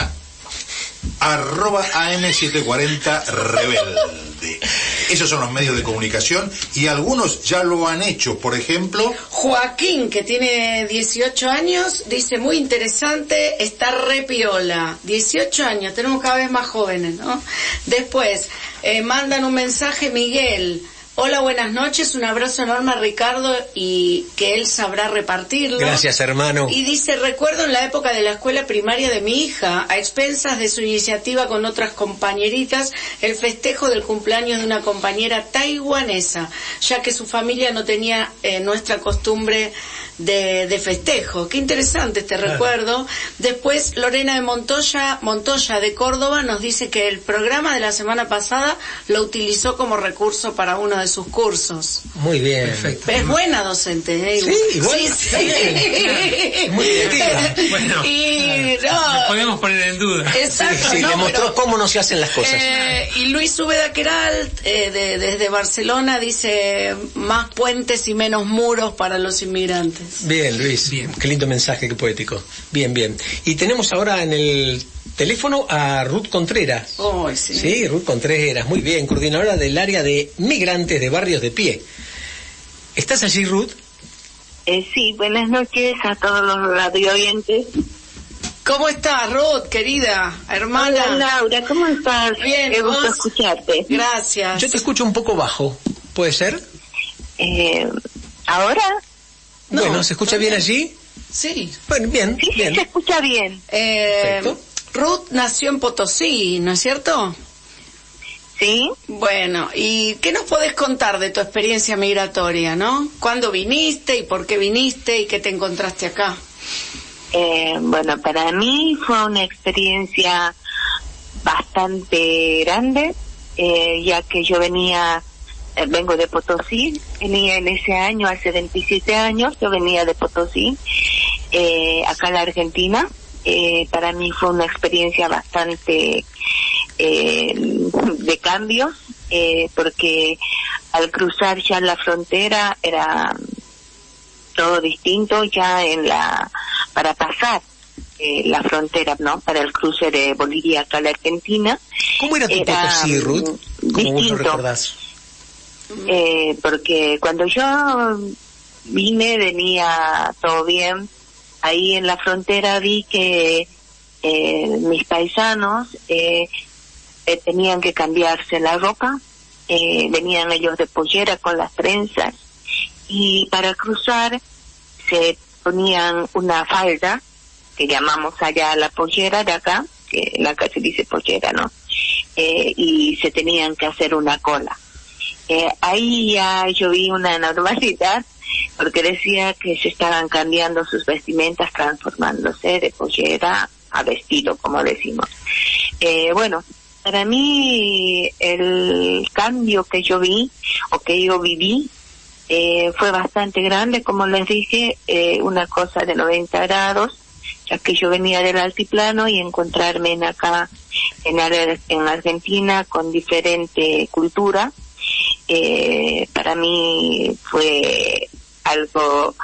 @AM740 Rebelde. Esos son los medios de comunicación y algunos ya lo han hecho. Por ejemplo, Joaquín, que tiene 18 años, dice, muy interesante, está re piola. 18 años, tenemos cada vez más jóvenes, ¿no? Después, mandan un mensaje, Miguel. Hola, buenas noches, un abrazo enorme a Ricardo y que él sabrá repartirlo. Gracias, hermano. Y dice, recuerdo en la época de la escuela primaria de mi hija, a expensas de su iniciativa con otras compañeritas, el festejo del cumpleaños de una compañera taiwanesa, ya que su familia no tenía nuestra costumbre de festejo. Qué interesante este recuerdo. Después, Lorena de Montoya de Córdoba nos dice que el programa de la semana pasada lo utilizó como recurso para uno de sus cursos. Muy bien. Perfecto. Es buena docente, ¿eh? Sí, bueno. Sí. Muy divertida. Bueno, y no, podemos poner en duda. Exacto. Sí, demostró cómo no se hacen las cosas. Y Luis Úbeda Queralt, desde Barcelona, dice, más puentes y menos muros para los inmigrantes. Bien, Luis. Bien. Qué lindo mensaje, qué poético. Bien, bien. Y tenemos ahora en el teléfono a Ruth Contreras. Oh, sí. Sí, Ruth Contreras, muy bien, coordinadora del área de migrantes de Barrios de Pie. ¿Estás allí, Ruth? Sí, buenas noches a todos los radio oyentes. ¿Cómo estás, Ruth, querida hermana? Hola, Laura, ¿cómo estás? Bien, Qué gusto ¿vos? escucharte. Gracias. Yo te escucho un poco bajo, ¿puede ser? ¿Ahora? No. Bueno, ¿se escucha bien allí? Sí. Bueno, bien, Sí, bien. se escucha bien. Perfecto. Ruth nació en Potosí, ¿no es cierto? Sí. Bueno, ¿y qué nos podés contar de tu experiencia migratoria, no? ¿Cuándo viniste y por qué viniste y qué te encontraste acá? Bueno, para mí fue una experiencia bastante grande, ya que yo vengo de Potosí, venía en ese año, hace 27 años, yo venía de Potosí, acá en la Argentina. Para mí fue una experiencia bastante de cambios, porque al cruzar ya la frontera era todo distinto ya para pasar la frontera, ¿no? Para el cruce de Bolivia acá a la Argentina. ¿Cómo era tu Potosí, Ruth? ¿Cómo vos lo recordás? Porque cuando yo venía todo bien. Ahí en la frontera vi que mis paisanos tenían que cambiarse la ropa, venían ellos de pollera con las trenzas, y para cruzar se ponían una falda, que llamamos allá la pollera de acá, que en acá se dice pollera, ¿no? Y se tenían que hacer una cola. Ahí ya yo vi una normalidad, porque decía que se estaban cambiando sus vestimentas, transformándose de pollera a vestido, como decimos. Bueno, para mí el cambio que yo vi, o que yo viví, fue bastante grande, como les dije, una cosa de 90 grados, ya que yo venía del altiplano y encontrarme acá en Argentina con diferente cultura, para mí fue algo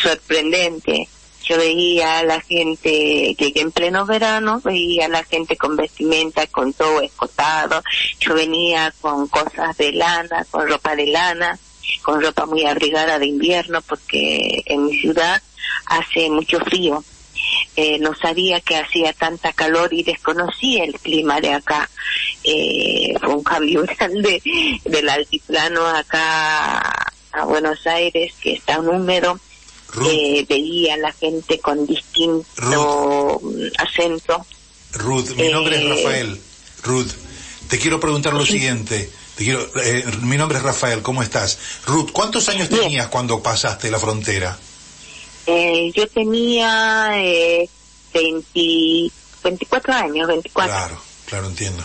sorprendente. Yo veía a la gente, llegué en pleno verano, veía a la gente con vestimenta, con todo escotado. Yo venía con cosas de lana, con ropa de lana, con ropa muy abrigada de invierno, porque en mi ciudad hace mucho frío. No sabía que hacía tanta calor y desconocía el clima de acá. Fue un cambio grande del altiplano acá a Buenos Aires, que es tan húmedo. Veía a la gente con distinto acento. Ruth, mi nombre es Rafael. Ruth, te quiero preguntar lo siguiente. Mi nombre es Rafael, ¿cómo estás? Ruth, ¿cuántos años tenías cuando pasaste la frontera? Yo tenía 24 años, 24. Claro, entiendo.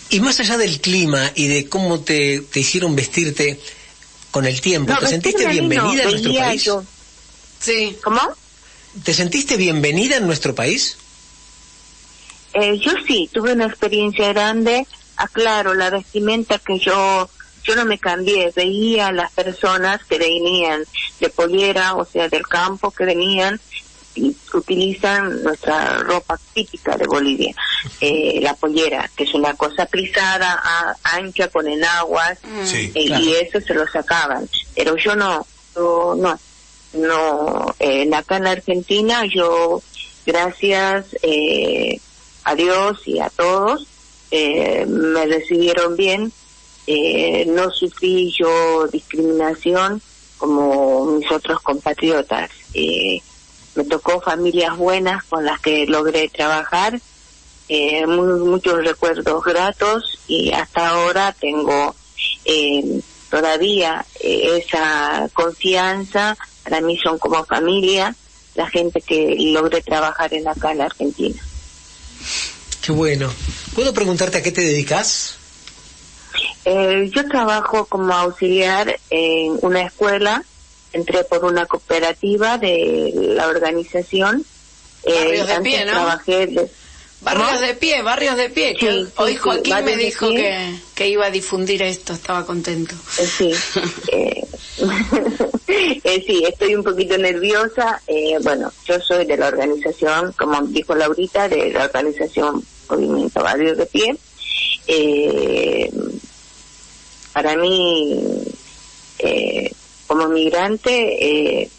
Y más allá del clima y de cómo te hicieron vestirte con el tiempo, ¿te sentiste bienvenida en nuestro país? Sí. ¿Cómo? ¿Te sentiste bienvenida en nuestro país? Yo sí, tuve una experiencia grande. Claro, la vestimenta que yo no me cambié, veía a las personas que venían de pollera, o sea, del campo, que venían utilizan nuestra ropa típica de Bolivia, la pollera, que es una cosa plisada, ancha, con enaguas, Sí, y eso se lo sacaban. Pero yo no, acá en Argentina yo, gracias a Dios y a todos, me recibieron bien, no sufrí yo discriminación como mis otros compatriotas. Me tocó familias buenas con las que logré trabajar, muchos recuerdos gratos, y hasta ahora tengo todavía esa confianza. Para mí son como familia la gente que logré trabajar acá en la Argentina. Qué bueno. ¿Puedo preguntarte a qué te dedicas? Yo trabajo como auxiliar en una escuela. Entré por una cooperativa de la organización. Barrios de Pie, ¿no? Trabajé Barrios de Pie. Que Sí, hoy sí, Joaquín me Barrios de dijo Pie. que iba a difundir esto, estaba contento. Sí. Sí, estoy un poquito nerviosa. Bueno, yo soy de la organización, como dijo Laurita, de la organización Movimiento Barrios de Pie. Para mí, como migrante,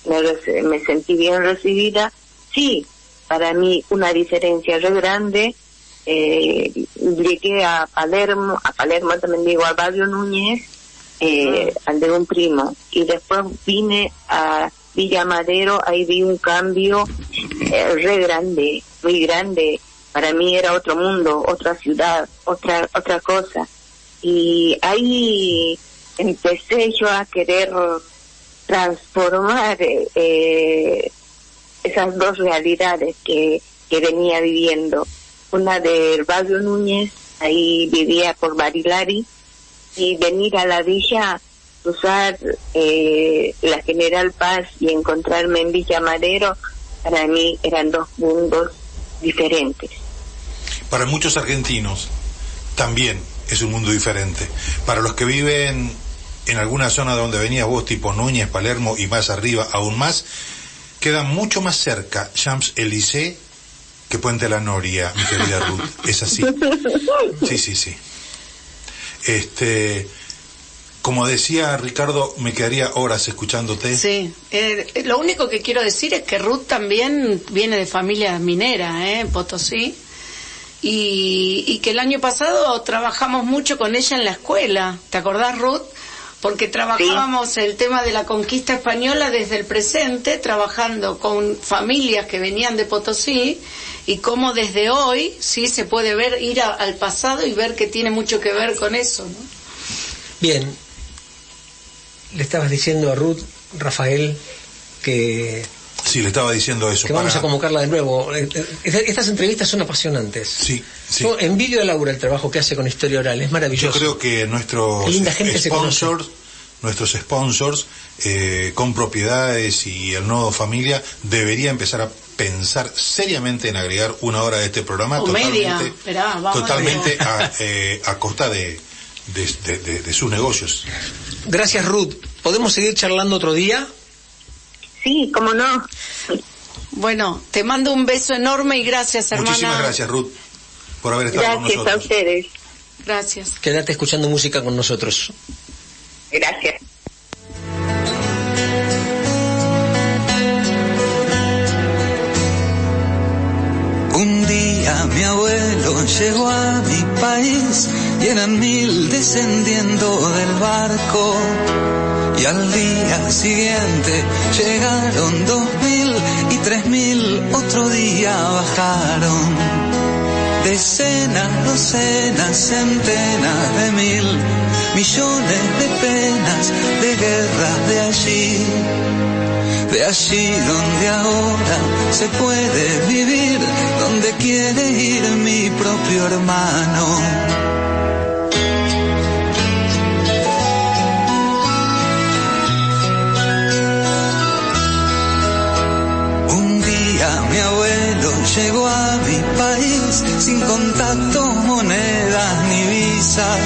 me sentí bien recibida. Sí, para mí una diferencia re grande. Llegué a Palermo también digo, al barrio Núñez, al de un primo, y después vine a Villa Madero. Ahí vi un cambio re grande, muy grande. Para mí era otro mundo, otra ciudad, otra cosa. Y ahí empecé yo a querer transformar esas dos realidades que venía viviendo. Una del barrio Núñez, ahí vivía por Barilari, y venir a la villa, cruzar la General Paz y encontrarme en Villa Madero, para mí eran dos mundos diferentes. Para muchos argentinos también es un mundo diferente. Para los que viven en alguna zona de donde venías vos, tipo Núñez, Palermo y más arriba, aún más, queda mucho más cerca Champs-Élysées que Puente La Noria, mi querida Ruth. Es así. Sí. Como decía Ricardo, me quedaría horas escuchándote. Sí, lo único que quiero decir es que Ruth también viene de familia minera, en Potosí, y que el año pasado trabajamos mucho con ella en la escuela. ¿Te acordás, Ruth? Porque trabajábamos el tema de la conquista española desde el presente, trabajando con familias que venían de Potosí, y cómo desde hoy sí se puede ver, ir al pasado y ver que tiene mucho que ver con eso, ¿no? Bien, le estabas diciendo a Ruth, Rafael, que... Sí, le estaba diciendo eso. Que vamos a convocarla de nuevo. Estas entrevistas son apasionantes. Sí. Yo envidio a Laura el trabajo que hace con Historia Oral, es maravilloso. Yo creo que nuestros sponsors con propiedades y el nodo familia debería empezar a pensar seriamente en agregar una hora de este programa totalmente a costa de sus negocios. Gracias, Ruth. ¿Podemos seguir charlando otro día? Sí, cómo no. Bueno, te mando un beso enorme y gracias, hermana. Muchísimas gracias, Ruth, por haber estado con nosotros. Gracias a ustedes. Gracias. Quédate escuchando música con nosotros. Gracias. Un día mi abuelo llegó a mi país y eran 1000 descendiendo del barco. Y al día siguiente llegaron 2000 y 3000 otro día bajaron. Decenas, docenas, centenas de mil, millones de penas, de guerras de allí donde ahora se puede vivir, donde quiere ir mi propio hermano. Mi abuelo llegó a mi país sin contactos, monedas ni visa,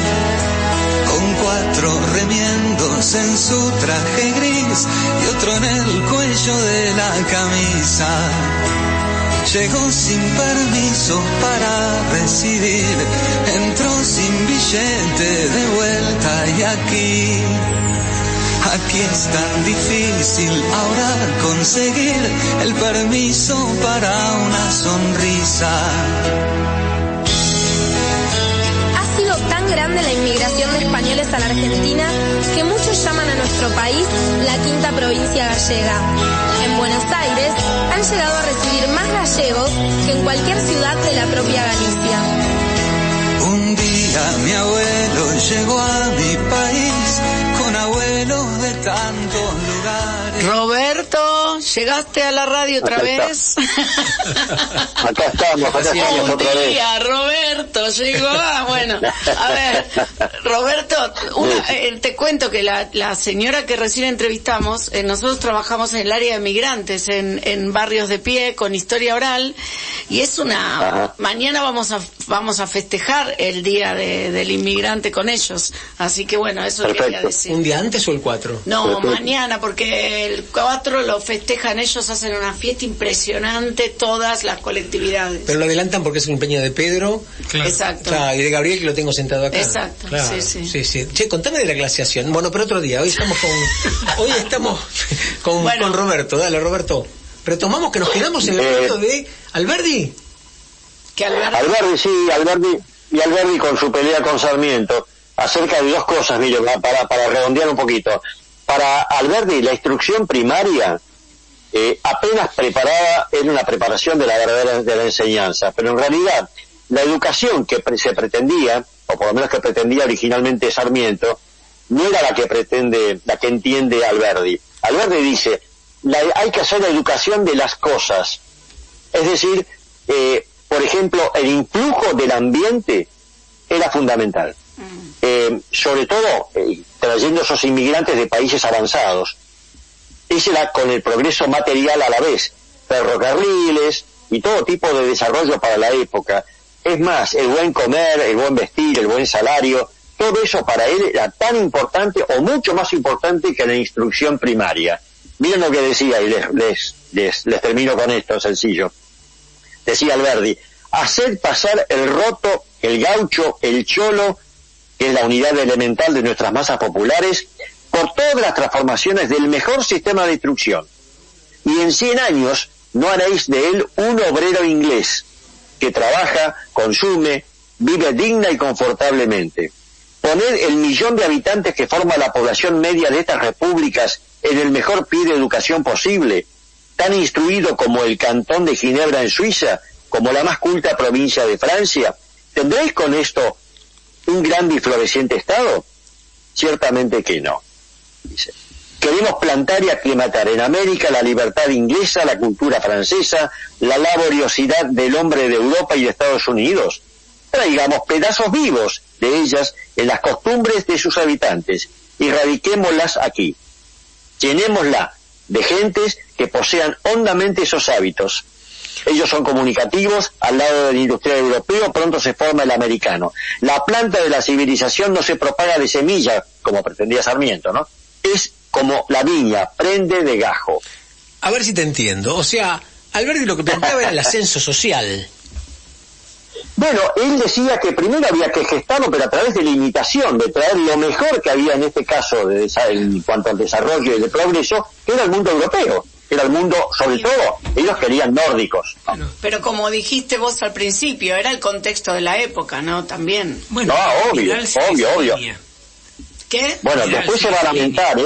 con 4 remiendos cruz en su traje gris y otro en el cuello de la camisa. Llegó sin permiso para residir, entró sin billete de vuelta y aquí es tan difícil ahora conseguir el permiso para una sonrisa. Ha sido tan grande la inmigración de españoles a la Argentina que muchos llaman a nuestro país la quinta provincia gallega. En Buenos Aires han llegado a recibir más gallegos que en cualquier ciudad de la propia Galicia. Un día mi abuelo llegó a mi país con abuelos de tantos lugares. Roberto, ¿llegaste a la radio otra vez? Acá estamos otra vez. Roberto llegó. Bueno, a ver, Roberto, te cuento que la señora que recién entrevistamos, nosotros trabajamos en el área de migrantes, en barrios de pie, con historia oral, y es mañana vamos a festejar el día del inmigrante con ellos, así que bueno, eso quería decir. ¿Un día antes o el 4? No, mañana, porque el 4 lo festejan ellos, hacen una fiesta impresionante, todas las colectividades. Pero lo adelantan porque es un empeño de Pedro. Claro. Exacto. Claro, y de Gabriel, que lo tengo sentado acá. Exacto, claro. sí. Che, contame de la glaciación. Bueno, pero otro día. Hoy estamos con Roberto. Dale, Roberto. Retomamos que nos quedamos en el momento de Alberdi. Alberdi con su pelea con Sarmiento acerca de dos cosas, mire, para redondear un poquito. Para Alberdi, la instrucción primaria apenas preparada era una preparación de la enseñanza, pero en realidad la educación que se pretendía, o por lo menos que pretendía originalmente Sarmiento, no era la que entiende Alberdi. Alberdi dice, hay que hacer la educación de las cosas, es decir, por ejemplo, el influjo del ambiente era fundamental. Sobre todo trayendo esos inmigrantes de países avanzados. Ese era con el progreso material a la vez, ferrocarriles y todo tipo de desarrollo para la época. Es más, el buen comer, el buen vestir, el buen salario, todo eso para él era tan importante o mucho más importante que la instrucción primaria. Miren lo que decía, y les termino con esto sencillo. Decía Alberdi, hacer pasar el roto, el gaucho, el cholo, que es la unidad elemental de nuestras masas populares, por todas las transformaciones del mejor sistema de instrucción. Y en 100 años no haréis de él un obrero inglés, que trabaja, consume, vive digna y confortablemente. Poner el 1.000.000 de habitantes que forma la población media de estas repúblicas en el mejor pie de educación posible, tan instruido como el cantón de Ginebra en Suiza, como la más culta provincia de Francia, ¿tendréis con esto un grande y floreciente Estado? Ciertamente que no. Dice, queremos plantar y aclimatar en América la libertad inglesa, la cultura francesa, la laboriosidad del hombre de Europa y de Estados Unidos. Traigamos pedazos vivos de ellas en las costumbres de sus habitantes y radiquémoslas aquí. Llenémosla de gentes que posean hondamente esos hábitos. Ellos son comunicativos, al lado del industrial europeo pronto se forma el americano. La planta de la civilización no se propaga de semilla, como pretendía Sarmiento, ¿no? Es como la viña, prende de gajo. A ver si te entiendo. O sea, Alberti lo que planteaba era el ascenso social. Bueno, él decía que primero había que gestarlo, pero a través de la imitación, de traer lo mejor que había en este caso en cuanto al desarrollo y el progreso, que era el mundo europeo. Era el mundo, sobre todo, ellos querían nórdicos. Pero como dijiste vos al principio, era el contexto de la época, ¿no? También. Bueno, no, obvio. ¿Qué? Bueno, después se va a lamentar,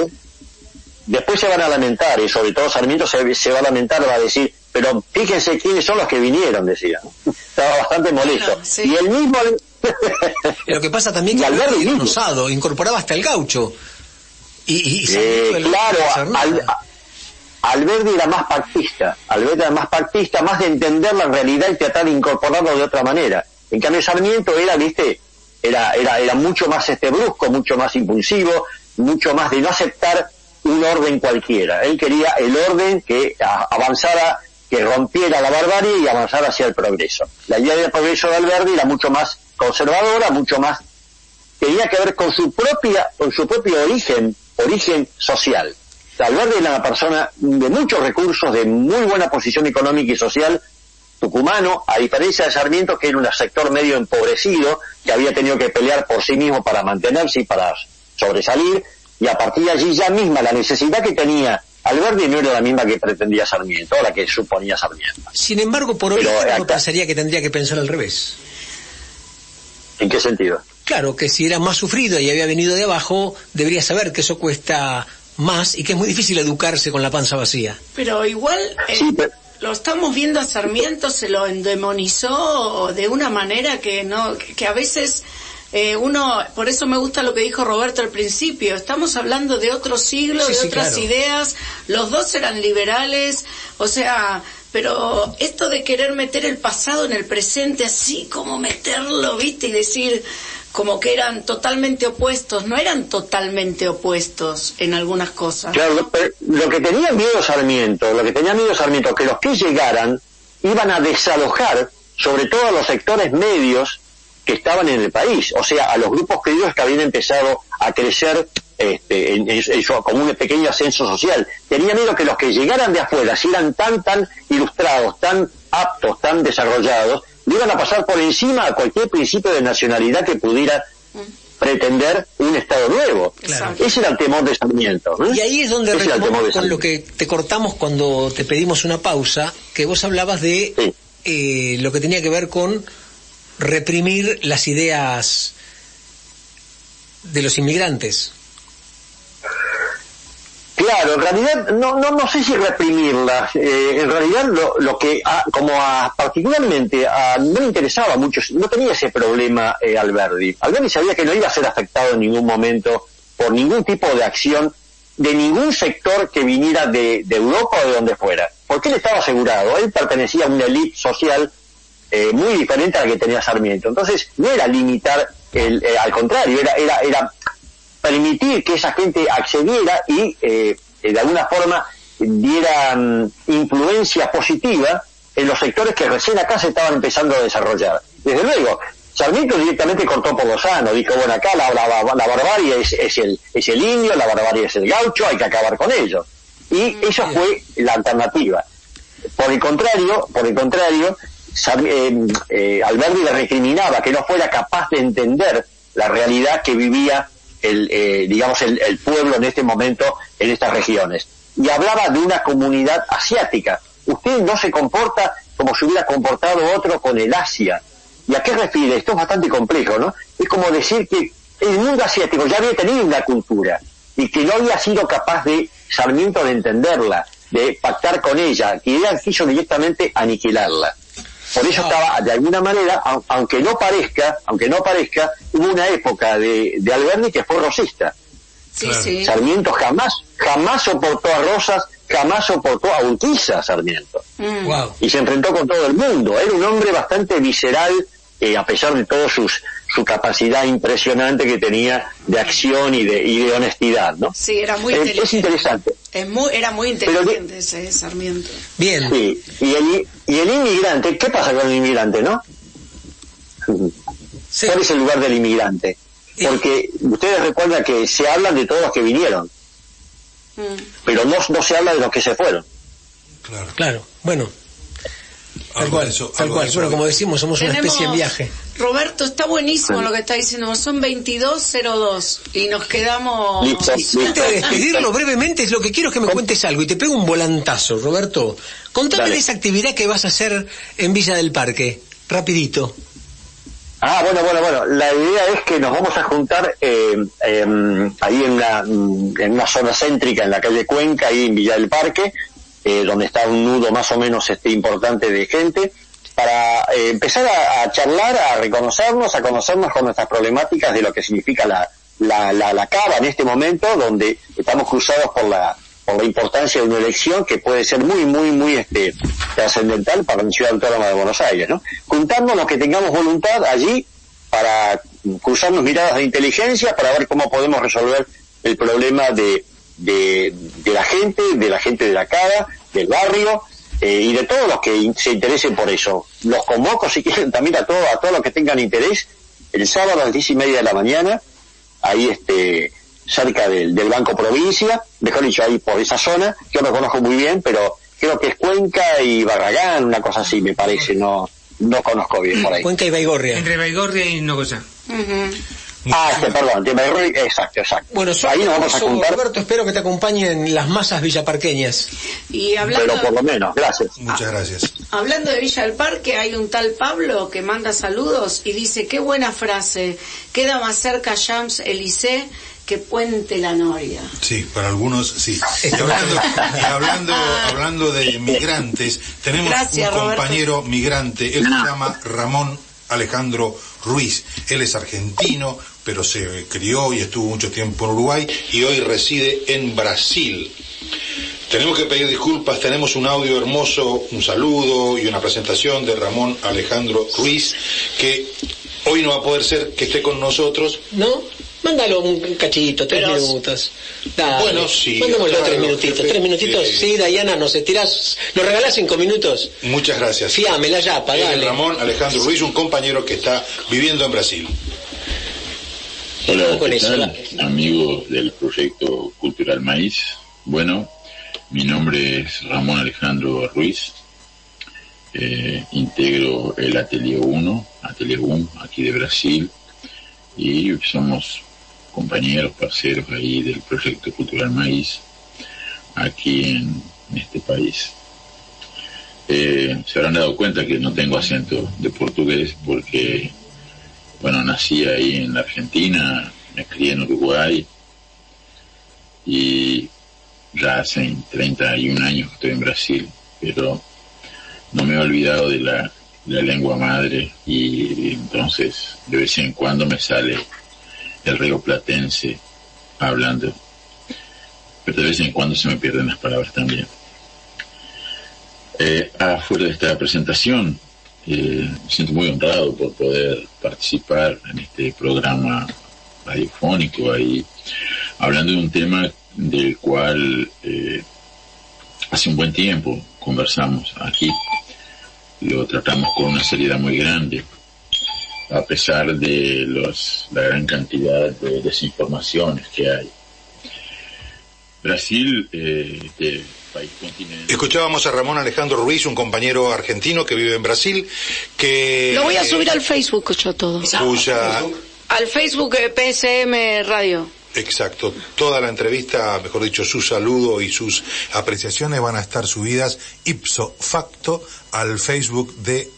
Después se van a lamentar, y sobre todo Sarmiento se va a lamentar, va a decir, pero fíjense quiénes son los que vinieron, decía. Estaba bastante molesto. Bueno, sí. Y él mismo... Lo que pasa también que Alberti era un osado, incorporaba hasta el gaucho. Claro, Alberti era más pactista, más de entender la realidad y tratar de incorporarlo de otra manera. En cambio Sarmiento era mucho más brusco, mucho más impulsivo, mucho más de no aceptar un orden cualquiera. Él quería el orden que avanzara, que rompiera la barbarie y avanzara hacia el progreso. La idea del progreso de Alberti era mucho más conservadora, mucho más tenía que ver con su propio origen origen social. Alberdi era una persona de muchos recursos, de muy buena posición económica y social, tucumano, a diferencia de Sarmiento, que era un sector medio empobrecido, que había tenido que pelear por sí mismo para mantenerse y para sobresalir, y a partir de allí ya misma la necesidad que tenía Alberdi no era la misma que pretendía Sarmiento, o la que suponía Sarmiento. Sin embargo, por origen uno pensaría que tendría que pensar al revés. ¿En qué sentido? Claro, que si era más sufrido y había venido de abajo, debería saber que eso cuesta más y que es muy difícil educarse con la panza vacía. Pero igual lo estamos viendo a Sarmiento, se lo endemonizó de una manera que a veces uno, por eso me gusta lo que dijo Roberto al principio, estamos hablando de otro siglo, de otras ideas, los dos eran liberales, o sea, pero esto de querer meter el pasado en el presente, así como meterlo, viste, y decir como que eran totalmente opuestos, no eran totalmente opuestos en algunas cosas. Claro, lo que tenía miedo Sarmiento, que los que llegaran iban a desalojar sobre todo a los sectores medios que estaban en el país, o sea, a los grupos criollos que habían empezado a crecer como un pequeño ascenso social. Tenía miedo que los que llegaran de afuera, si eran tan ilustrados, tan aptos, tan desarrollados, le iban a pasar por encima a cualquier principio de nacionalidad que pudiera pretender un Estado nuevo. Claro. Ese era el temor de Sarmiento. Y ahí es donde retomamos con lo que te cortamos cuando te pedimos una pausa, que vos hablabas de lo que tenía que ver con reprimir las ideas de los inmigrantes. Claro, en realidad no sé si reprimirlas. En realidad lo que particularmente no le interesaba mucho, no tenía ese problema Alberdi. Alberdi sabía que no iba a ser afectado en ningún momento por ningún tipo de acción de ningún sector que viniera de Europa o de donde fuera, porque él estaba asegurado, él pertenecía a una élite social muy diferente a la que tenía Sarmiento. Entonces no era limitar, al contrario, era permitir que esa gente accediera y de alguna forma diera influencia positiva en los sectores que recién acá se estaban empezando a desarrollar. Desde luego, Sarmiento directamente cortó por lo sano, dijo, bueno, acá la barbarie es el indio, la barbarie es el gaucho, hay que acabar con ellos. Y eso fue la alternativa. Por el contrario, Alberdi le recriminaba que no fuera capaz de entender la realidad que vivía el pueblo en este momento en estas regiones, y hablaba de una comunidad asiática. Usted no se comporta como se hubiera comportado otro con el Asia. ¿Y a qué refiere? Esto es bastante complejo, ¿no? Es como decir que el mundo asiático ya había tenido una cultura y que no había sido capaz de Sarmiento de entenderla, de pactar con ella, que él quiso directamente aniquilarla. Por eso estaba, de alguna manera, aunque no parezca, hubo una época de Alberdi que fue rosista. Sí. Sarmiento jamás soportó a Rosas, jamás soportó a Urquiza, Sarmiento. Wow. Y se enfrentó con todo el mundo. Era un hombre bastante visceral, a pesar de todo su capacidad impresionante que tenía de acción y de honestidad, ¿no? Sí, era muy inteligente. Es interesante. Era muy inteligente ese Sarmiento. Bien. Sí, y el inmigrante, ¿qué pasa con el inmigrante, no? Sí. ¿Cuál es el lugar del inmigrante? Porque ustedes recuerdan que se hablan de todos los que vinieron, pero no se habla de los que se fueron. Claro. Bueno. Tal cual. Bueno, como decimos, somos una especie en viaje. Roberto, está buenísimo lo que está diciendo. Son 22:02 y nos quedamos... Listo. Antes de despedirlo brevemente, es lo que quiero que me cuentes algo y te pego un volantazo, Roberto. Contame de esa actividad que vas a hacer en Villa del Parque. Rapidito. Bueno. La idea es que nos vamos a juntar ahí en una zona céntrica, en la calle Cuenca, ahí en Villa del Parque, donde está un nudo más o menos importante de gente, para empezar a charlar, a reconocernos, con nuestras problemáticas de lo que significa la cava en este momento, donde estamos cruzados por la importancia de una elección que puede ser muy trascendental para la ciudad autónoma de Buenos Aires, ¿no? Juntarnos los que tengamos voluntad allí para cruzarnos miradas de inteligencia, para ver cómo podemos resolver el problema de la gente de la cava, del barrio, y de todos los que se interesen por eso. Los convoco, si quieren, también a todos los que tengan interés, el sábado a las 10:30 de la mañana, ahí cerca del Banco Provincia, mejor dicho, ahí por esa zona. Yo no conozco muy bien, pero creo que es Cuenca y Barragán, una cosa así me parece, no conozco bien por ahí. Cuenca y Baigorria. Entre Baigorria y Nogoyá. Perdón, entre Baigorria, exacto. Bueno, ahí nos vamos a juntar. Roberto, espero que te acompañen las masas villaparqueñas. Y hablando, pero por lo menos, gracias. Muchas gracias. Hablando de Villa del Parque, hay un tal Pablo que manda saludos y dice, qué buena frase, queda más cerca Champs-Élysées que Puente La Noria. Sí, para algunos sí. Y hablando de migrantes, tenemos un compañero migrante, él se llama Ramón Alejandro Ruiz. Él es argentino, pero se crió y estuvo mucho tiempo en Uruguay y hoy reside en Brasil. Tenemos que pedir disculpas, tenemos un audio hermoso, un saludo y una presentación de Ramón Alejandro Ruiz, que hoy no va a poder ser que esté con nosotros. ¿No? Mándalo un cachito, 3 minutos. Dale. Bueno, sí. Mándamelo 3 minutitos. 3 minutitos. Sí, Dayana, nos regalás 5 minutos. Muchas gracias. Fiámela ya, pagale. Ramón Alejandro Ruiz, un compañero que está viviendo en Brasil. Hola, ¿qué tal, amigos del proyecto Cultural Maíz? Bueno, mi nombre es Ramón Alejandro Ruiz. Integro el Atelier 1, aquí de Brasil, y somos compañeros, parceros ahí del proyecto Cultural Maíz, aquí en este país. Se habrán dado cuenta que no tengo acento de portugués porque, bueno, nací ahí en la Argentina, me crié en Uruguay y ya hace 31 años que estoy en Brasil, pero no me he olvidado de la lengua madre y entonces de vez en cuando me sale el rioplatense hablando, pero de vez en cuando se me pierden las palabras también. Fuera de esta presentación, me siento muy honrado por poder participar en este programa radiofónico ahí, hablando de un tema del cual hace un buen tiempo conversamos aquí. Lo tratamos con una seriedad muy grande, a pesar de la gran cantidad de desinformaciones que hay. Brasil, país continente. Escuchábamos a Ramón Alejandro Ruiz, un compañero argentino que vive en Brasil, que... Lo voy a subir al Facebook yo todo. Al Facebook PSM Radio. Exacto, toda la entrevista, mejor dicho, su saludo y sus apreciaciones van a estar subidas ipso facto al Facebook de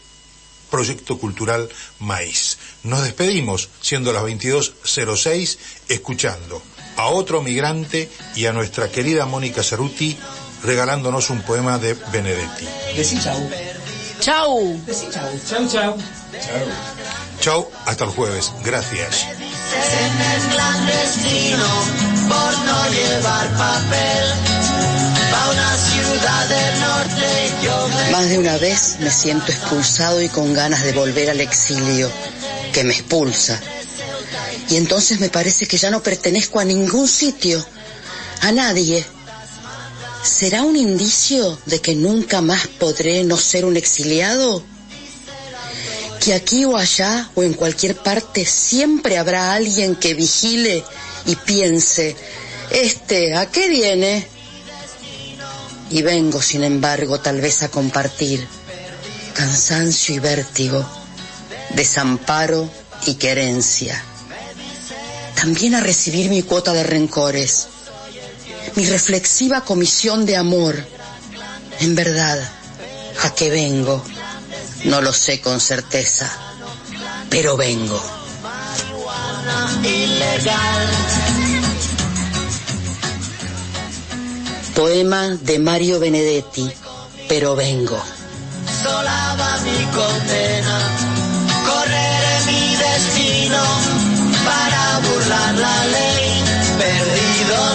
Proyecto Cultural Maíz. Nos despedimos, siendo las 22:06, escuchando a otro migrante y a nuestra querida Mónica Cerruti regalándonos un poema de Benedetti. Decí chau. Chau. Decí chau. Chau, chau. Chau. Chau, hasta el jueves. Gracias. En el clandestino por no llevar papel pa' una ciudad del norte. Más de una vez me siento expulsado y con ganas de volver al exilio que me expulsa. Y entonces me parece que ya no pertenezco a ningún sitio, a nadie. ¿Será un indicio de que nunca más podré no ser un exiliado? Que aquí o allá o en cualquier parte siempre habrá alguien que vigile y piense, ¿a qué viene? Y vengo, sin embargo, tal vez a compartir cansancio y vértigo, desamparo y querencia. También a recibir mi cuota de rencores, mi reflexiva comisión de amor. En verdad, ¿a qué vengo? No lo sé con certeza, pero vengo. Poema de Mario Benedetti, pero vengo. Sola va mi condena, correré mi destino para burlar la ley, perdido